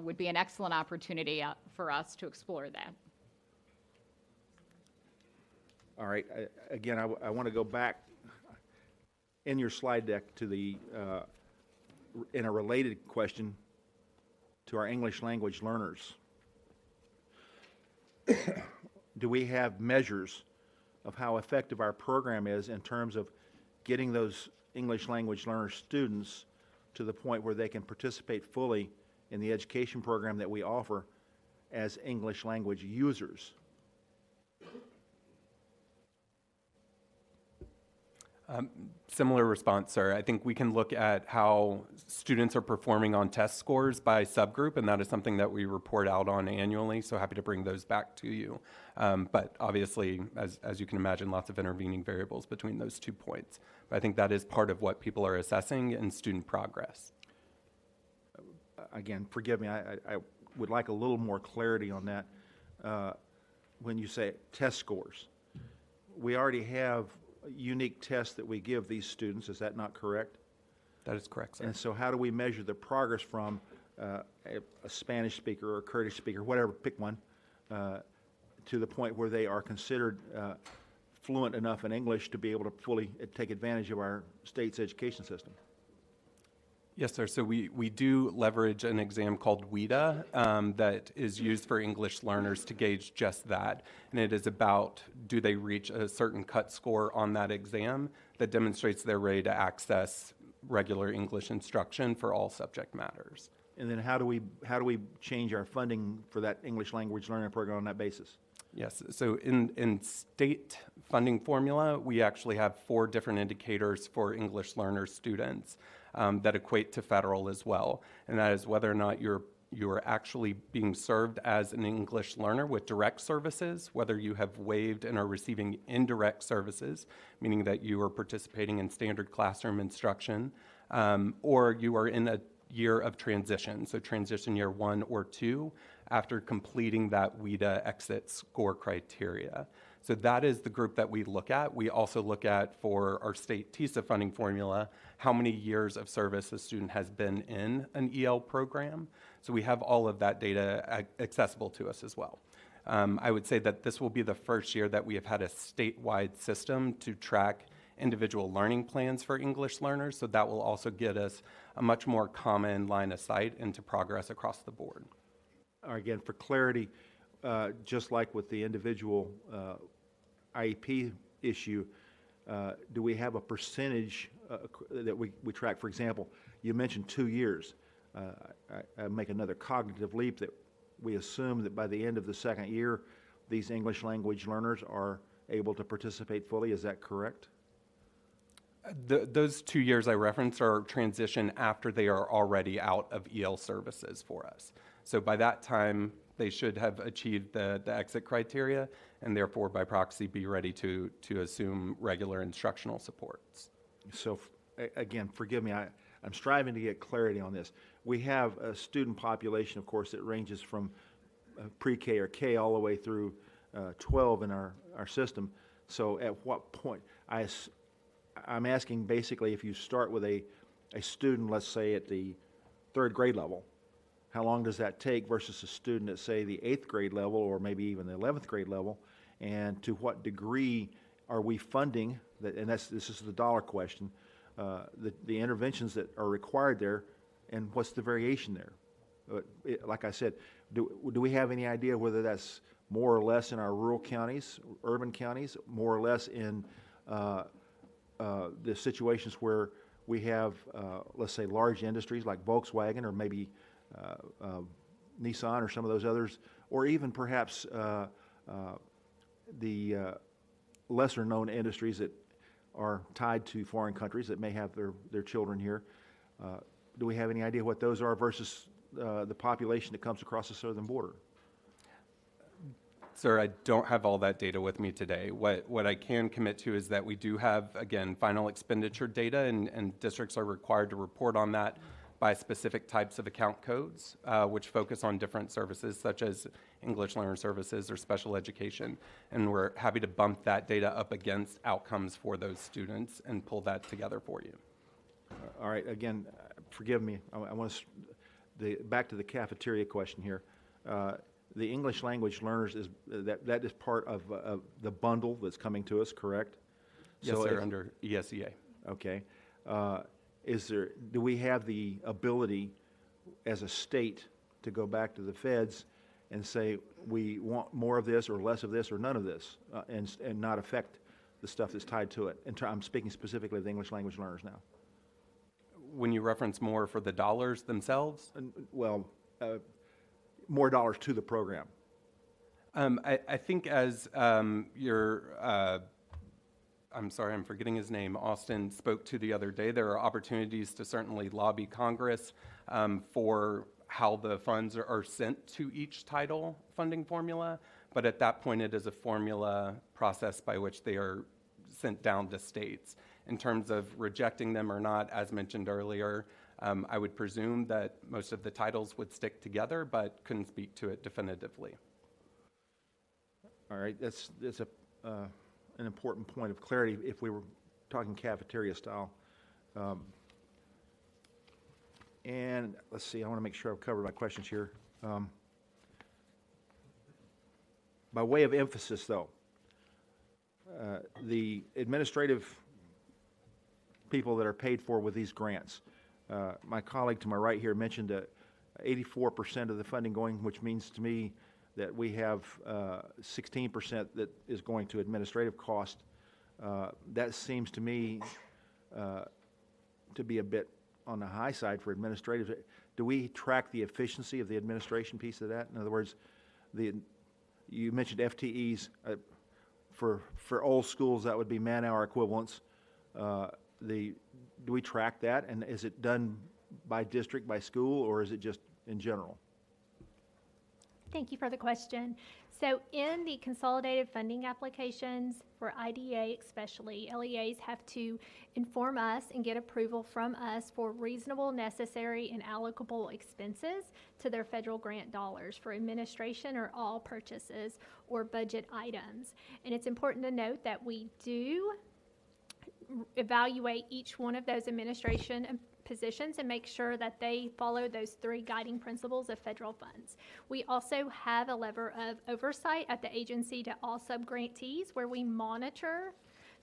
would be an excellent opportunity for us to explore that. All right. Again, I want to go back in your slide deck to the, in a related question to our English language learners. Do we have measures of how effective our program is in terms of getting those English language learner students to the point where they can participate fully in the education program that we offer as English language users? Similar response, sir. I think we can look at how students are performing on test scores by subgroup, and that is something that we report out on annually, so happy to bring those back to you. But obviously, as you can imagine, lots of intervening variables between those 2 points. But I think that is part of what people are assessing in student progress. Again, forgive me, I would like a little more clarity on that. When you say test scores, we already have unique tests that we give these students. Is that not correct? That is correct, sir. And so how do we measure the progress from a Spanish speaker or a Kurdish speaker, whatever, pick one, to the point where they are considered fluent enough in English to be able to fully take advantage of our state's education system? Yes, sir. So we do leverage an exam called WIDA that is used for English learners to gauge just that. And it is about, do they reach a certain cut score on that exam that demonstrates they're ready to access regular English instruction for all subject matters. And then how do we change our funding for that English language learning program on that basis? Yes, so in state funding formula, we actually have 4 different indicators for English learner students that equate to federal as well. And that is whether or not you are actually being served as an English learner with direct services, whether you have waived and are receiving indirect services, meaning that you are participating in standard classroom instruction, or you are in a year of transition, so transition year 1 or 2, after completing that WIDA exit score criteria. So that is the group that we look at. We also look at, for our state TISA funding formula, how many years of service a student has been in an EL program. So we have all of that data accessible to us as well. I would say that this will be the first year that we have had a statewide system to track individual learning plans for English learners, so that will also get us a much more common line of sight into progress across the board. Again, for clarity, just like with the individual IEP issue, do we have a percentage that we track? For example, you mentioned 2 years. I make another cognitive leap that we assume that by the end of the 2nd year, these English language learners are able to participate fully. Is that correct? Those 2 years I referenced are transition after they are already out of EL services for us. So by that time, they should have achieved the exit criteria and therefore by proxy be ready to assume regular instructional supports. So again, forgive me, I'm striving to get clarity on this. We have a student population, of course, that ranges from pre-K or K all the way through 12 in our system. So at what point, I'm asking basically if you start with a student, let's say at the 3rd grade level, how long does that take versus a student at, say, the 8th grade level or maybe even the 11th grade level? And to what degree are we funding, and this is the dollar question, the interventions that are required there, and what's the variation there? Like I said, do we have any idea whether that's more or less in our rural counties, urban counties, more or less in the situations where we have, let's say, large industries like Volkswagen or maybe Nissan or some of those others, or even perhaps the lesser-known industries that are tied to foreign countries that may have their children here. Do we have any idea what those are versus the population that comes across the southern border? Sir, I don't have all that data with me today. What I can commit to is that we do have, again, final expenditure data, and districts are required to report on that by specific types of account codes, which focus on different services such as English learner services or special education. And we're happy to bump that data up against outcomes for those students and pull that together for you. All right, again, forgive me, I want to, back to the cafeteria question here. The English language learners, that is part of the bundle that's coming to us, correct? Yes, sir, under ESEA. Okay. Do we have the ability as a state to go back to the feds and say we want more of this or less of this or none of this and not affect the stuff that's tied to it? And I'm speaking specifically of the English language learners now. When you reference more for the dollars themselves? Well, more dollars to the program. I think as I'm sorry, I'm forgetting his name, Austin spoke to the other day, there are opportunities to certainly lobby Congress for how the funds are sent to each title funding formula, but at that point it is a formula process by which they are sent down to states. In terms of rejecting them or not, as mentioned earlier, I would presume that most of the titles would stick together, but couldn't speak to it definitively. All right, that's an important point of clarity if we were talking cafeteria style. And let's see, I want to make sure I've covered my questions here. By way of emphasis, though, the administrative people that are paid for with these grants, my colleague to my right here mentioned 84% of the funding going, which means to me that we have 16% that is going to administrative cost. That seems to me to be a bit on the high side for administrative. Do we track the efficiency of the administration piece of that? In other words, you mentioned FTEs. For old schools, that would be man-hour equivalents. Do we track that, and is it done by district, by school, or is it just in general? Thank you for the question. So in the consolidated funding applications for IDA especially, LEAs have to inform us and get approval from us for reasonable, necessary, and allocable expenses to their federal grant dollars for administration or all purchases or budget items. And it's important to note that we do evaluate each one of those administration positions and make sure that they follow those 3 guiding principles of federal funds. We also have a lever of oversight at the agency to all subgrantees where we monitor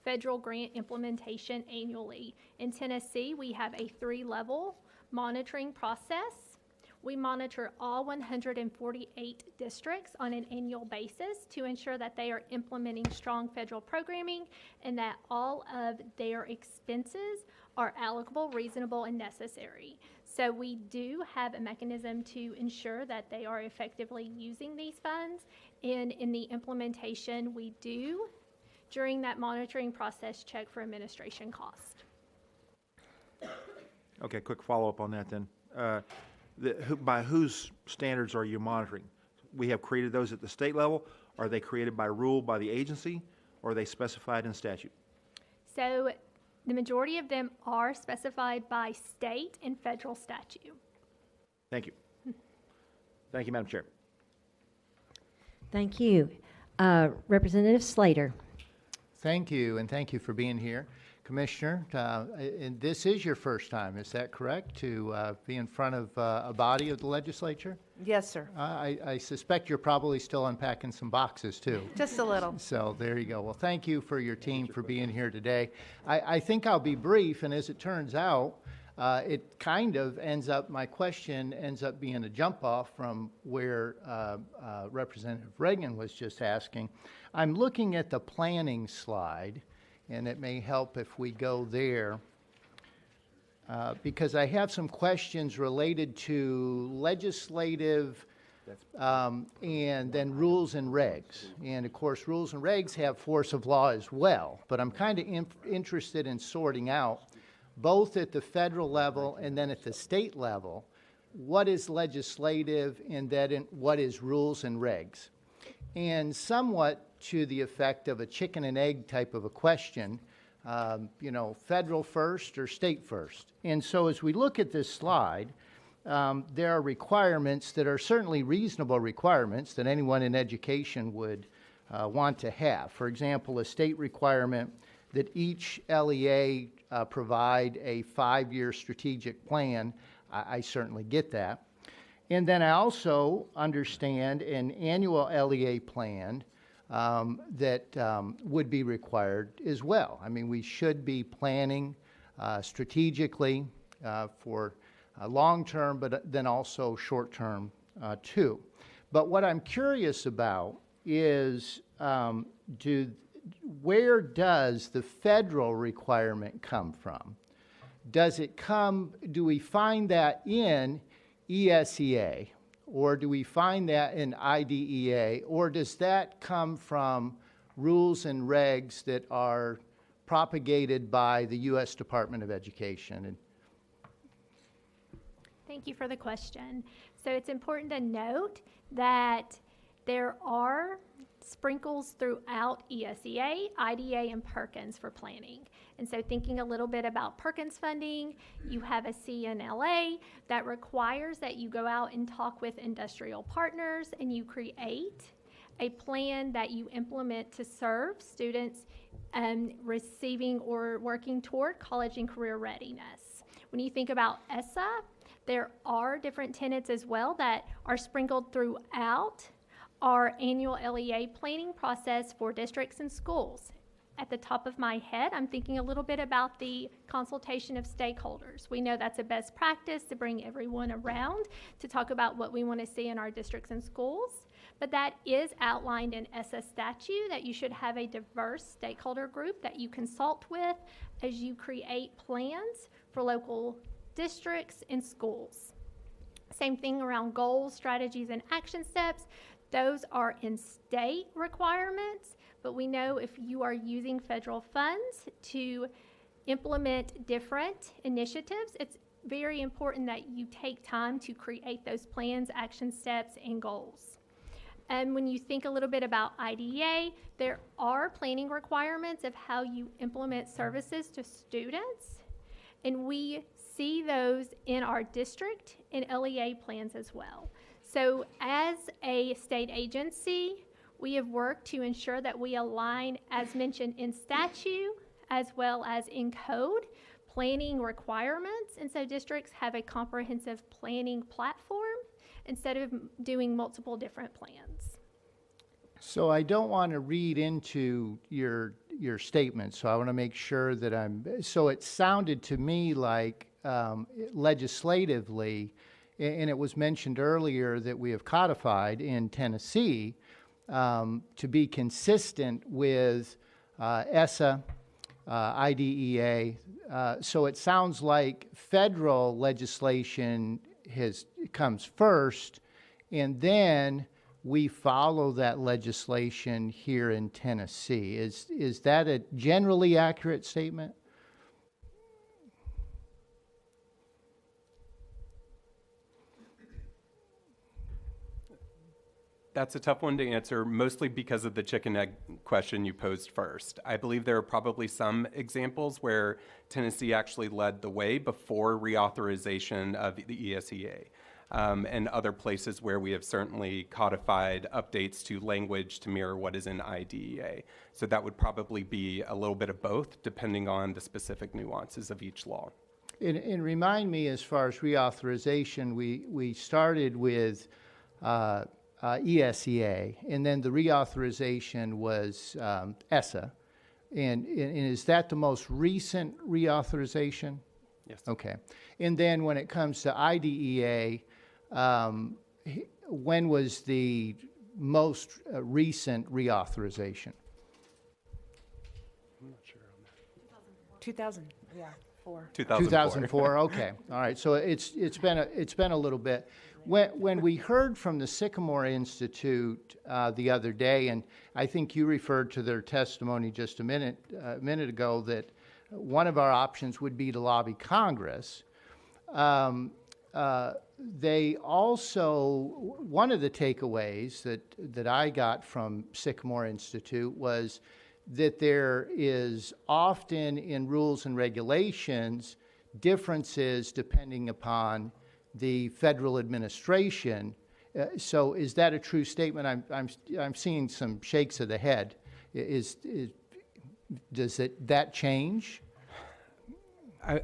federal grant implementation annually. In Tennessee, we have a 3-level monitoring process. We monitor all 148 districts on an annual basis to ensure that they are implementing strong federal programming and that all of their expenses are allocable, reasonable, and necessary. So we do have a mechanism to ensure that they are effectively using these funds. And in the implementation, we do, during that monitoring process, check for administration cost. Okay, quick follow-up on that then. By whose standards are you monitoring? We have created those at the state level. Are they created by rule by the agency, or are they specified in statute? So the majority of them are specified by state and federal statute. Thank you. Thank you, Madam Chair. Thank you. Representative Slater. Thank you, and thank you for being here. Commissioner, and this is your first time, is that correct, to be in front of a body of the legislature? Yes, sir. I suspect you're probably still unpacking some boxes, too. Just a little. So there you go. Well, thank you for your team for being here today. I think I'll be brief, and as it turns out, it kind of ends up, my question ends up being a jump off from where Representative Reagan was just asking. I'm looking at the planning slide, and it may help if we go there, because I have some questions related to legislative and then rules and regs. And of course, rules and regs have force of law as well, but I'm kind of interested in sorting out, both at the federal level and then at the state level, what is legislative and then what is rules and regs. And somewhat to the effect of a chicken and egg type of a question, federal first or state first. And so as we look at this slide, there are requirements that are certainly reasonable requirements that anyone in education would want to have. For example, a state requirement that each LEA provide a 5-year strategic plan. I certainly get that. And then I also understand an annual LEA plan that would be required as well. I mean, we should be planning strategically for long-term, but then also short-term too. But what I'm curious about is where does the federal requirement come from? Do we find that in ESEA, or do we find that in IDEA, or does that come from rules and regs that are propagated by the U.S. Department of Education? Thank you for the question. So it's important to note that there are sprinkles throughout ESEA, IDEA, and Perkins for planning. And so thinking a little bit about Perkins funding, you have a CNLA that requires that you go out and talk with industrial partners and you create a plan that you implement to serve students receiving or working toward college and career readiness. When you think about ESSA, there are different tenets as well that are sprinkled throughout our annual LEA planning process for districts and schools. At the top of my head, I'm thinking a little bit about the consultation of stakeholders. We know that's a best practice to bring everyone around to talk about what we want to see in our districts and schools. But that is outlined in ESSA statute, that you should have a diverse stakeholder group that you consult with as you create plans for local districts and schools. Same thing around goals, strategies, and action steps. Those are in state requirements, but we know if you are using federal funds to implement different initiatives, it's very important that you take time to create those plans, action steps, and goals. And when you think a little bit about IDEA, there are planning requirements of how you implement services to students, and we see those in our district and LEA plans as well. So as a state agency, we have worked to ensure that we align, as mentioned in statute, as well as in code, planning requirements. And so districts have a comprehensive planning platform instead of doing multiple different plans. So I don't want to read into your statement, so I want to make sure that so it sounded to me like legislatively, and it was mentioned earlier that we have codified in Tennessee to be consistent with ESSA, IDEA. So it sounds like federal legislation comes first, and then we follow that legislation here in Tennessee. Is that a generally accurate statement? That's a tough one to answer, mostly because of the chicken egg question you posed first. I believe there are probably some examples where Tennessee actually led the way before reauthorization of the ESEA, and other places where we have certainly codified updates to language to mirror what is in IDEA. So that would probably be a little bit of both, depending on the specific nuances of each law. And remind me, as far as reauthorization, we started with ESEA, and then the reauthorization was ESSA. And is that the most recent reauthorization? Yes. Okay. And then when it comes to IDEA, when was the most recent reauthorization? I'm not sure on that. 2004. 2004. Okay. All right. So it's been a little bit. When we heard from the Sycamore Institute the other day, and I think you referred to their testimony just a minute ago, that one of our options would be to lobby Congress. They also, one of the takeaways that I got from Sycamore Institute was that there is often in rules and regulations differences depending upon the federal administration. So is that a true statement? I'm seeing some shakes of the head. Does that change?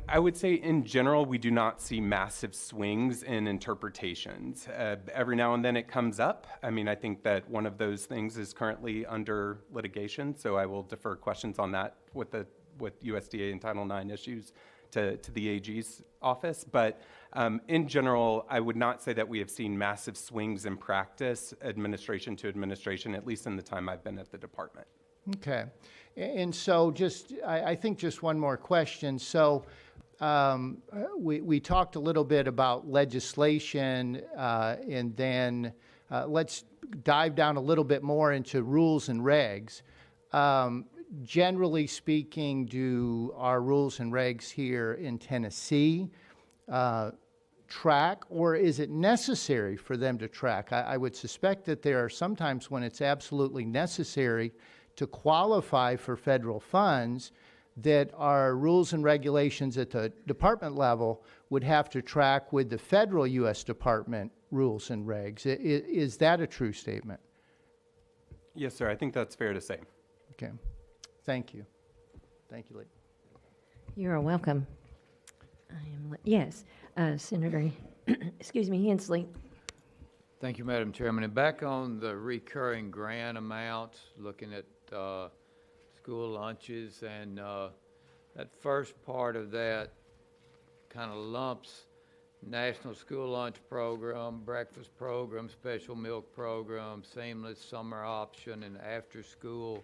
I would say in general, we do not see massive swings in interpretations. Every now and then it comes up. I mean, I think that one of those things is currently under litigation, so I will defer questions on that with USDA and Title IX issues to the AG's office. But in general, I would not say that we have seen massive swings in practice, administration to administration, at least in the time I've been at the department. Okay. And so I think just one more question. So we talked a little bit about legislation, and then let's dive down a little bit more into rules and regs. Generally speaking, do our rules and regs here in Tennessee track, or is it necessary for them to track? I would suspect that there are sometimes when it's absolutely necessary to qualify for federal funds, that our rules and regulations at the department level would have to track with the federal U.S. Department rules and regs. Is that a true statement? Yes, sir. I think that's fair to say. Okay. Thank you. Thank you, Lee. You're welcome. Yes, Senator, excuse me, Hensley. Thank you, Madam Chairman. And back on the recurring grant amounts, looking at school lunches, and that first part of that kind of lumps National School Lunch Program, breakfast program, special milk program, seamless summer option, and after-school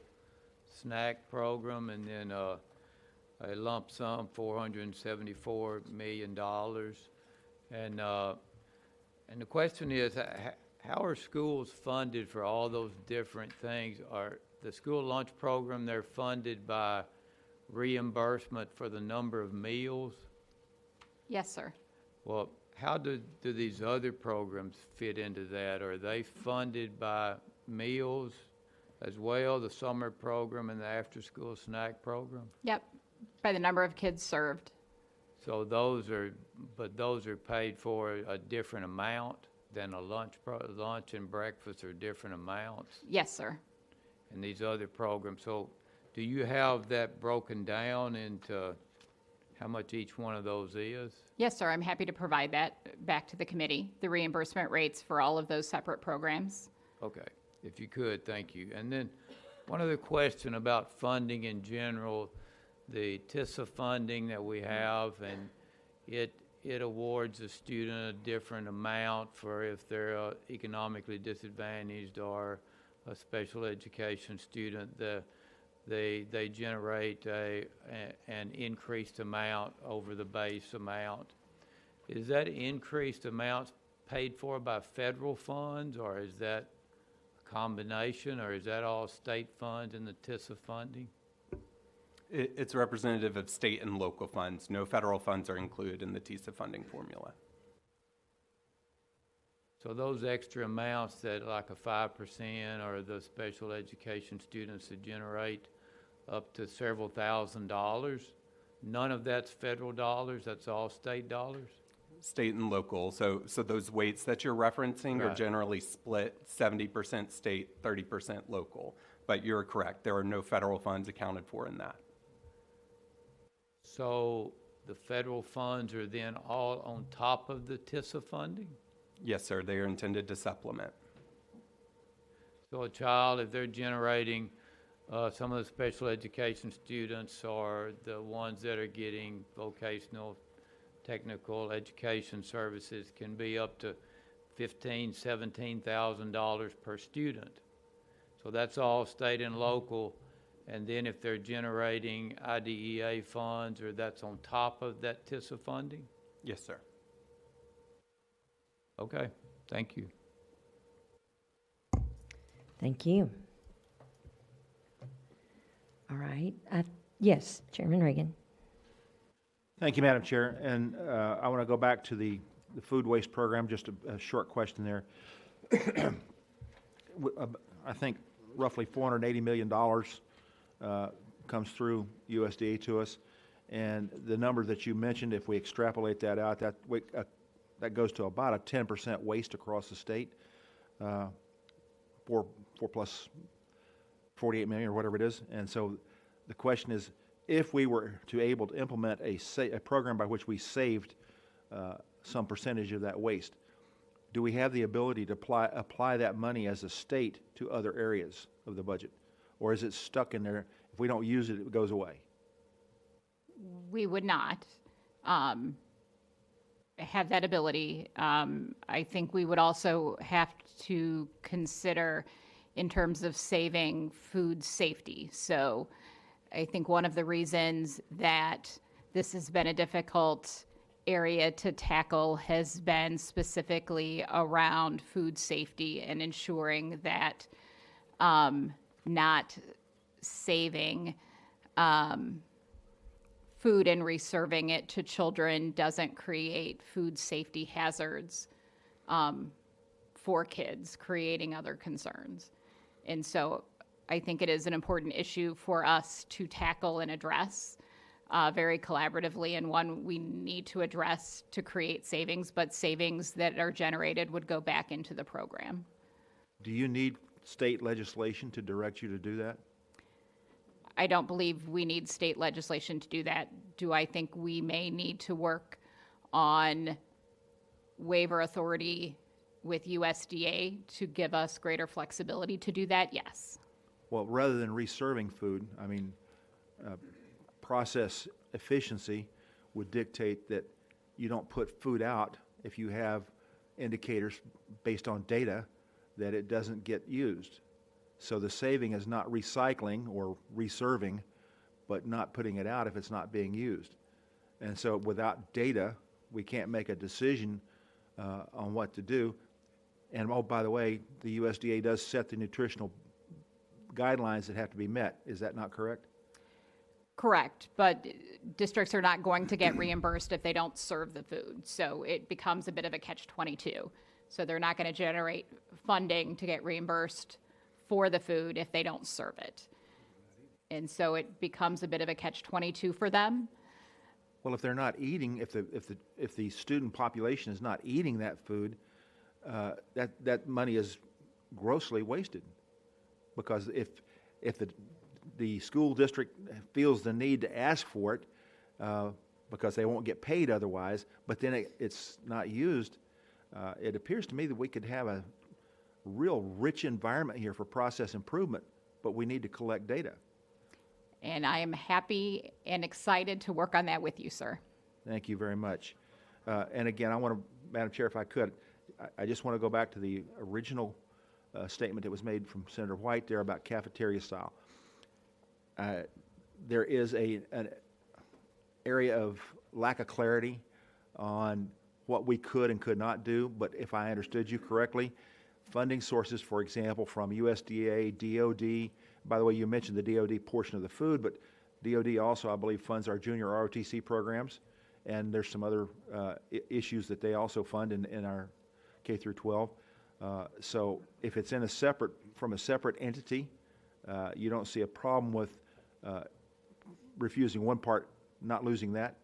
snack program, and then a lump sum, $474 million. And the question is, how are schools funded for all those different things? Are the school lunch program, they're funded by reimbursement for the number of meals? Yes, sir. Well, how do these other programs fit into that? Are they funded by meals as well, the summer program and the after-school snack program? Yep, by the number of kids served. So those are paid for a different amount than a lunch and breakfast are different amounts? Yes, sir. And these other programs. So do you have that broken down into how much each one of those is? Yes, sir. I'm happy to provide that back to the committee, the reimbursement rates for all of those separate programs. Okay, if you could, thank you. And then one other question about funding in general, the TISA funding that we have, and it awards a student a different amount for if they're economically disadvantaged or a special education student. They generate an increased amount over the base amount. Is that increased amount paid for by federal funds, or is that a combination, or is that all state funds in the TISA funding? It's representative of state and local funds. No federal funds are included in the TISA funding formula. So those extra amounts that like a 5% or the special education students that generate up to several $1,000s, none of that's federal dollars, that's all state dollars? State and local. So those weights that you're referencing are Right. generally split 70% state, 30% local. But you're correct. There are no federal funds accounted for in that. So the federal funds are then all on top of the TISA funding? Yes, sir. They are intended to supplement. So a child, if they're generating, some of the special education students or the ones that are getting vocational technical education services can be up to $15,000, $17,000 per student. So that's all state and local. And then if they're generating IDEA funds, or that's on top of that TISA funding? Yes, sir. Okay, thank you. Thank you. All right. Yes, Chairman Reagan. Thank you, Madam Chair. And I want to go back to the food waste program, just a short question there. I think roughly $480 million comes through USDA to us. And the number that you mentioned, if we extrapolate that out, that goes to about a 10% waste across the state. 4 plus 48 million or whatever it is. And so the question is, if we were to able to implement a program by which we saved some percentage of that waste, do we have the ability to apply that money as a state to other areas of the budget? Or is it stuck in there? If we don't use it, it goes away? We would not have that ability. I think we would also have to consider in terms of saving food safety. So I think one of the reasons that this has been a difficult area to tackle has been specifically around food safety and ensuring that not saving food and reserving it to children doesn't create food safety hazards for kids, creating other concerns. And so I think it is an important issue for us to tackle and address very collaboratively, and one we need to address to create savings, but savings that are generated would go back into the program. Do you need state legislation to direct you to do that? I don't believe we need state legislation to do that. Do I think we may need to work on waiver authority with USDA to give us greater flexibility to do that? Yes. Well, rather than reserving food, I mean, process efficiency would dictate that you don't put food out if you have indicators based on data that it doesn't get used. So the saving is not recycling or reserving, but not putting it out if it's not being used. And so without data, we can't make a decision on what to do. And oh, by the way, the USDA does set the nutritional guidelines that have to be met. Is that not correct? Correct, but districts are not going to get reimbursed if they don't serve the food. So it becomes a bit of a catch-22. So they're not going to generate funding to get reimbursed for the food if they don't serve it. And so it becomes a bit of a catch-22 for them. Well, if they're not eating, if the student population is not eating that food, that money is grossly wasted. Because if the school district feels the need to ask for it because they won't get paid otherwise, but then it's not used, it appears to me that we could have a real rich environment here for process improvement, but we need to collect data. And I am happy and excited to work on that with you, sir. Thank you very much. And again, I want to, Madam Chair, if I could, I just want to go back to the original statement that was made from Senator White there about cafeteria style. There is an area of lack of clarity on what we could and could not do, but if I understood you correctly, funding sources, for example, from USDA, DOD, by the way, you mentioned the DOD portion of the food, but DOD also, I believe, funds our junior ROTC programs, and there's some other issues that they also fund in our K through 12. So if it's in from a separate entity, you don't see a problem with refusing one part, not losing that?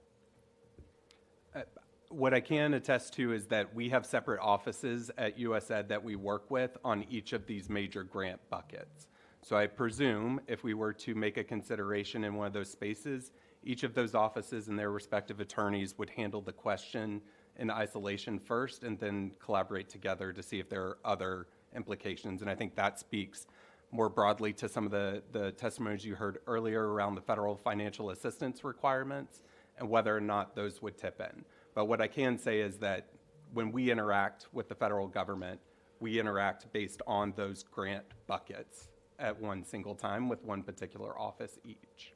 What I can attest to is that we have separate offices at USAID that we work with on each of these major grant buckets. So I presume if we were to make a consideration in one of those spaces, each of those offices and their respective attorneys would handle the question in isolation first and then collaborate together to see if there are other implications. And I think that speaks more broadly to some of the testimonies you heard earlier around the federal financial assistance requirements and whether or not those would tip in. But what I can say is that when we interact with the federal government, we interact based on those grant buckets at one single time with one particular office each.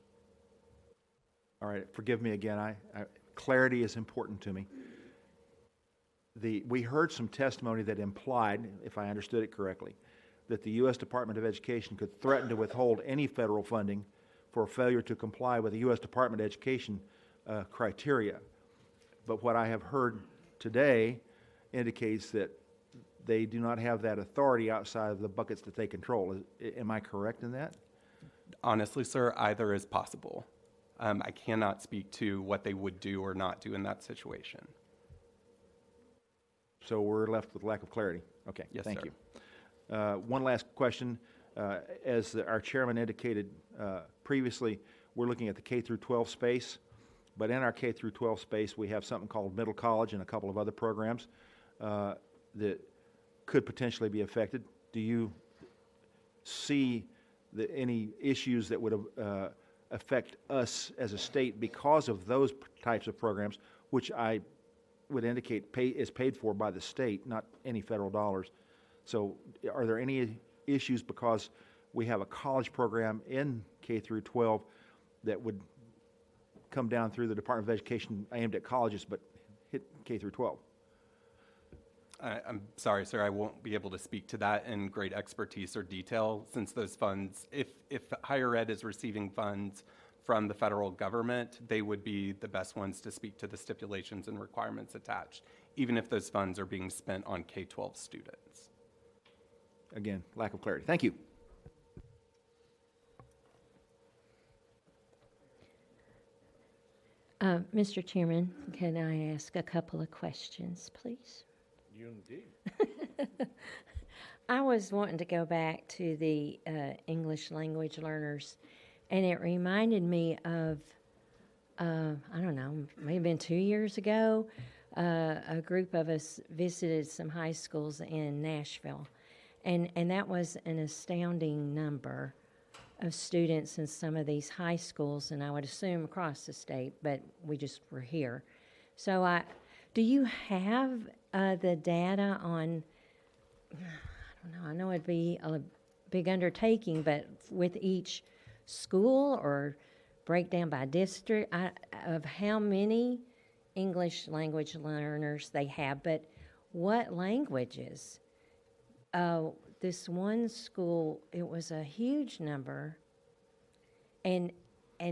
All right, forgive me again. Clarity is important to me. We heard some testimony that implied, if I understood it correctly, that the U.S. Department of Education could threaten to withhold any federal funding for failure to comply with the U.S. Department of Education criteria. But what I have heard today indicates that they do not have that authority outside of the buckets that they control. Am I correct in that? Honestly, sir, either is possible. I cannot speak to what they would do or not do in that situation. So we're left with lack of clarity. Okay, Yes, thank sir. you. One last question. As our chairman indicated previously, we're looking at the K through 12 space, but in our K through 12 space, we have something called Middle College and a couple of other programs that could potentially be affected. Do you see any issues that would affect us as a state because of those types of programs, which I would indicate is paid for by the state, not any federal dollars? So are there any issues because we have a college program in K through 12 that would come down through the Department of Education aimed at colleges but hit K through 12? I'm sorry, sir, I won't be able to speak to that in great expertise or detail since those funds, if higher ed is receiving funds from the federal government, they would be the best ones to speak to the stipulations and requirements attached, even if those funds are being spent on K-12 students. Again, lack of clarity. Thank you. Mr. Chairman, can I ask a couple of questions, please? You indeed. I was wanting to go back to the English language learners, and it reminded me of, I don't know, maybe been 2 years ago, a group of us visited some high schools in Nashville, and that was an astounding number of students in some of these high schools, and I would assume across the state, but we just were here. So do you have the data on, I don't know, I know it'd be a big undertaking, but with each school or breakdown by district of how many English language learners they have, but what languages? This one school, it was a huge number, and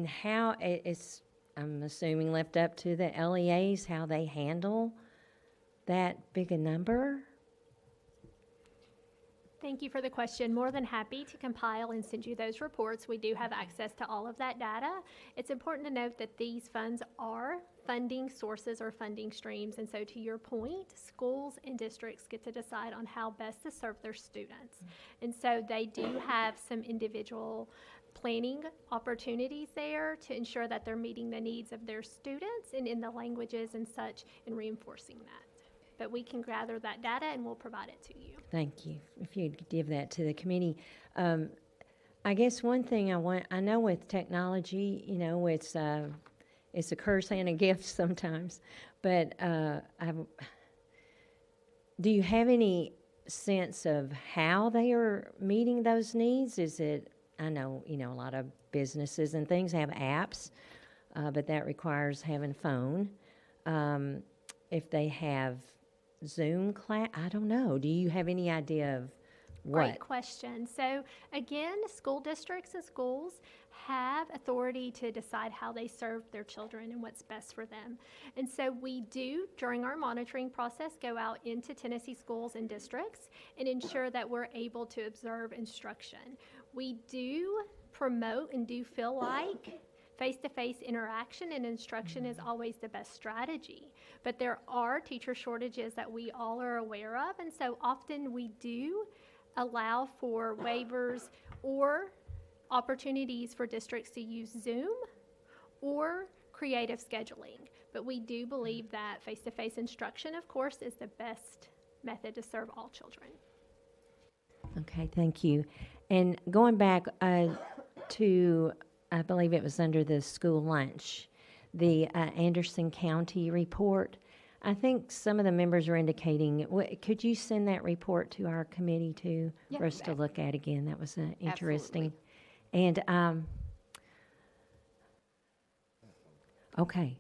how it's, I'm assuming, left up to the LEAs how they handle that big a number. Thank you for the question. More than happy to compile and send you those reports. We do have access to all of that data. It's important to note that these funds are funding sources or funding streams. And so to your point, schools and districts get to decide on how best to serve their students. And so they do have some individual planning opportunities there to ensure that they're meeting the needs of their students and in the languages and such and reinforcing that. But we can gather that data and we'll provide it to you. Thank you. If you'd give that to the committee. I guess one thing I know with technology, you know, it's a curse and a gift sometimes, but do you have any sense of how they are meeting those needs? Is it, I know, you know, a lot of businesses and things have apps, but that requires having a phone. If they have Zoom class, I don't know. Do you have any idea of what? Great question. So again, school districts and schools have authority to decide how they serve their children and what's best for them. And so we do, during our monitoring process, go out into Tennessee schools and districts and ensure that we're able to observe instruction. We do promote and do feel like face-to-face interaction and instruction is always the best strategy. But there are teacher shortages that we all are aware of, and so often we do allow for waivers or opportunities for districts to use Zoom or creative scheduling. But we do believe that face-to-face instruction, of course, is the best method to serve all children. Okay, thank you. And going back to, I believe it was under the school lunch, the Anderson County report. I think some of the members are indicating, could you send that report to our committee too, Yeah, for us to you bet. look at again? That was interesting. Absolutely. And, okay.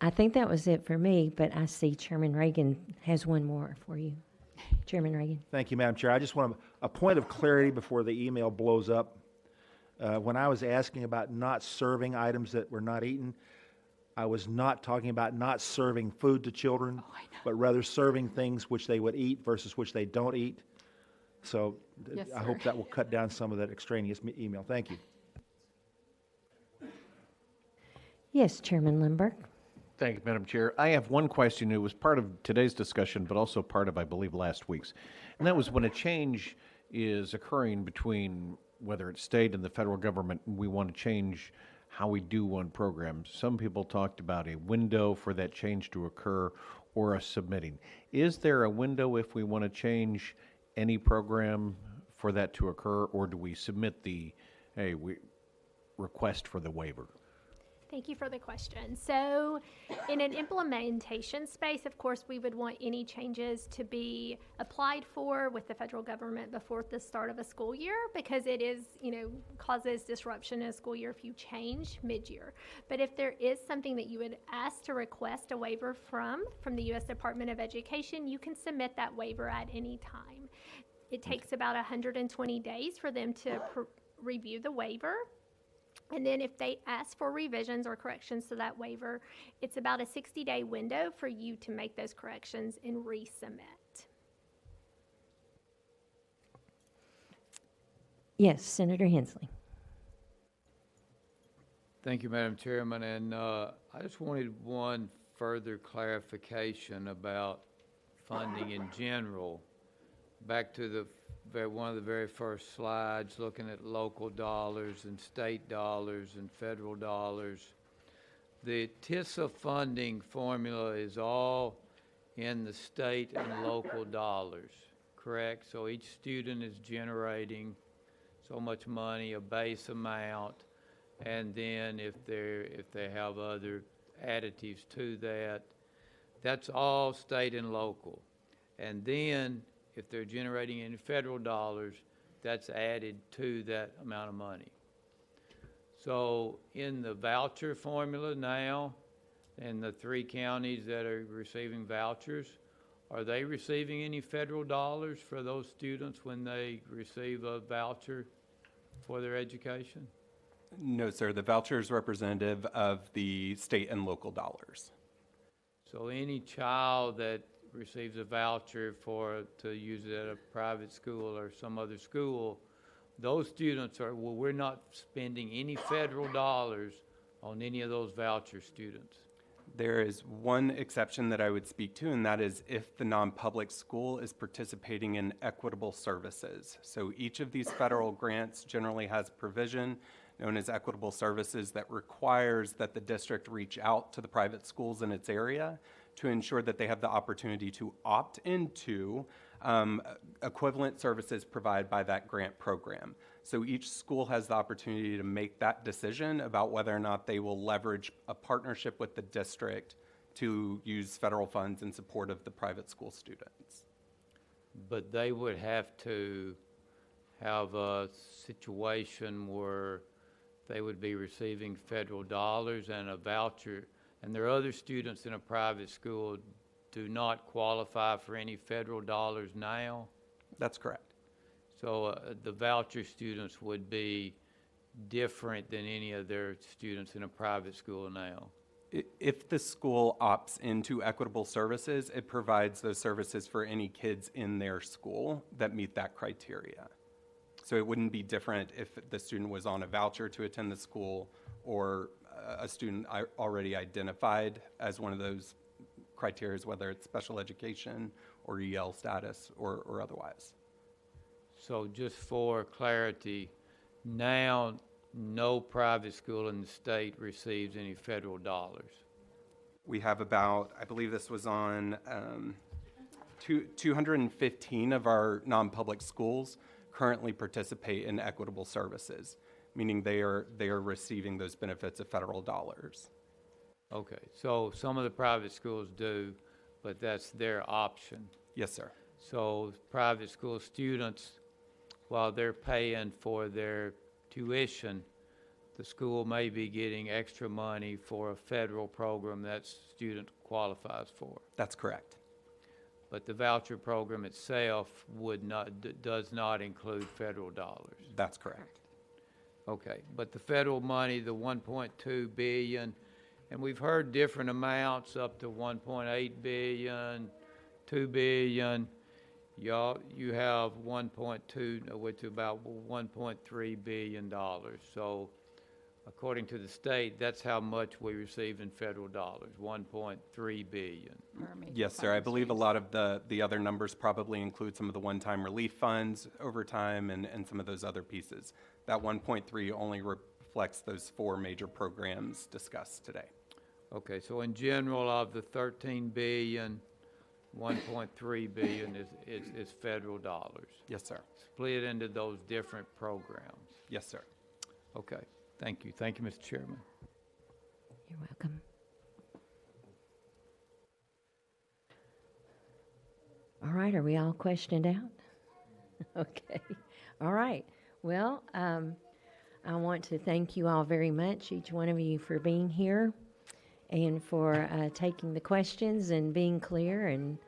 I think that was it for me, but I see Chairman Reagan has one more for you. Chairman Reagan. Thank you, Madam Chair. I just want a point of clarity before the email blows up. When I was asking about not serving items that were not eaten, I was not talking about not serving food to children, but rather serving things which they would eat versus which they don't eat. So Yes, I sir. hope that will cut down some of that extraneous email. Thank you. Yes, Chairman Lindberg. Thank you, Madam Chair. I have one question. It was part of today's discussion, but also part of, I believe, last week's. And that was when a change is occurring between whether it's state and the federal government, and we want to change how we do one program. Some people talked about a window for that change to occur or a submitting. Is there a window if we want to change any program for that to occur, or do we submit the, hey, we request for the waiver? Thank you for the question. So in an implementation space, of course, we would want any changes to be applied for with the federal government before the start of a school year, because it is, causes disruption in a school year if you change mid-year. But if there is something that you would ask to request a waiver from the U.S. Department of Education, you can submit that waiver at any time. It takes about 120 days for them to review the waiver. And then if they ask for revisions or corrections to that waiver, it's about a 60-day window for you to make those corrections and resubmit. Yes, Senator Hensley. Thank you, Madam Chairman. And I just wanted one further clarification about funding in general. back to one of the very first slides, looking at local dollars and state dollars and federal dollars. The TISA funding formula is all in the state and local dollars, correct? So each student is generating so much money, a base amount, and then if they have other additives to that, that's all state and local. And then if they're generating any federal dollars, that's added to that amount of money. So in the voucher formula now, in the 3 counties that are receiving vouchers, are they receiving any federal dollars for those students when they receive a voucher for their education? No, sir. The voucher is representative of the state and local dollars. So any child that receives a voucher to use it at a private school or some other school, those students we're not spending any federal dollars on any of those voucher students. There is one exception that I would speak to, and that is if the non-public school is participating in equitable services. So each of these federal grants generally has provision known as equitable services that requires that the district reach out to the private schools in its area to ensure that they have the opportunity to opt into equivalent services provided by that grant program. So each school has the opportunity to make that decision about whether or not they will leverage a partnership with the district to use federal funds in support of the private school students. But they would have to have a situation where they would be receiving federal dollars and a voucher, and their other students in a private school do not qualify for any federal dollars now? That's correct. So the voucher students would be different than any of their students in a private school now? If the school opts into equitable services, it provides those services for any kids in their school that meet that criteria. So it wouldn't be different if the student was on a voucher to attend the school or a student already identified as one of those criteria, whether it's special education or EL status or otherwise. So just for clarity, now no private school in the state receives any federal dollars. We have about, I believe this was on 215 of our non-public schools currently participate in equitable services, meaning they are receiving those benefits of federal dollars. Okay, so some of the private schools do, but that's their option. Yes, sir. So private school students, while they're paying for their tuition, the school may be getting extra money for a federal program that student qualifies for. That's correct. But the voucher program itself does not include federal dollars. That's correct. Okay, but the federal money, the 1.2 billion, and we've heard different amounts up to 1.8 billion, 2 billion. You have 1.2, which is about $1.3 billion. So according to the state, that's how much we receive in federal dollars, 1.3 billion. Yes, sir. I believe a lot of the other numbers probably include some of the one-time relief funds over time and some of those other pieces. That 1.3 only reflects those 4 major programs discussed today. Okay, so in general, of the 13 billion, 1.3 billion is federal dollars. Yes, sir. Split into those different programs. Yes, sir. Okay, thank you. Thank you, Mr. Chairman. You're welcome. All right, are we all questioned out? Okay, all right. Well, I want to thank you all very much, each one of you, for being here and for taking the questions and being clear and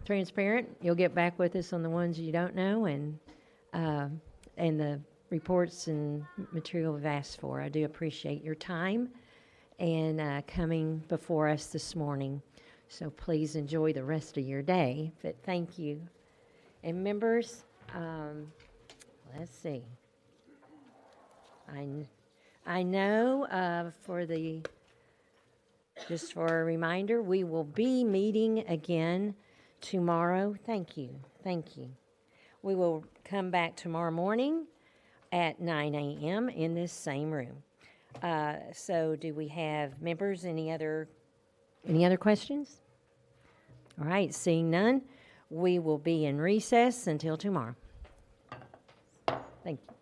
transparent. You'll get back with us on the ones you don't know and the reports and material we've asked for. I do appreciate your time and coming before us this morning. So please enjoy the rest of your day. But thank you. And members, let's see. I know just for a reminder, we will be meeting again tomorrow. Thank you. Thank you. We will come back tomorrow morning at 9 a.m. in this same room. So do we have members, any other questions? All right, seeing none, we will be in recess until tomorrow. Thank you.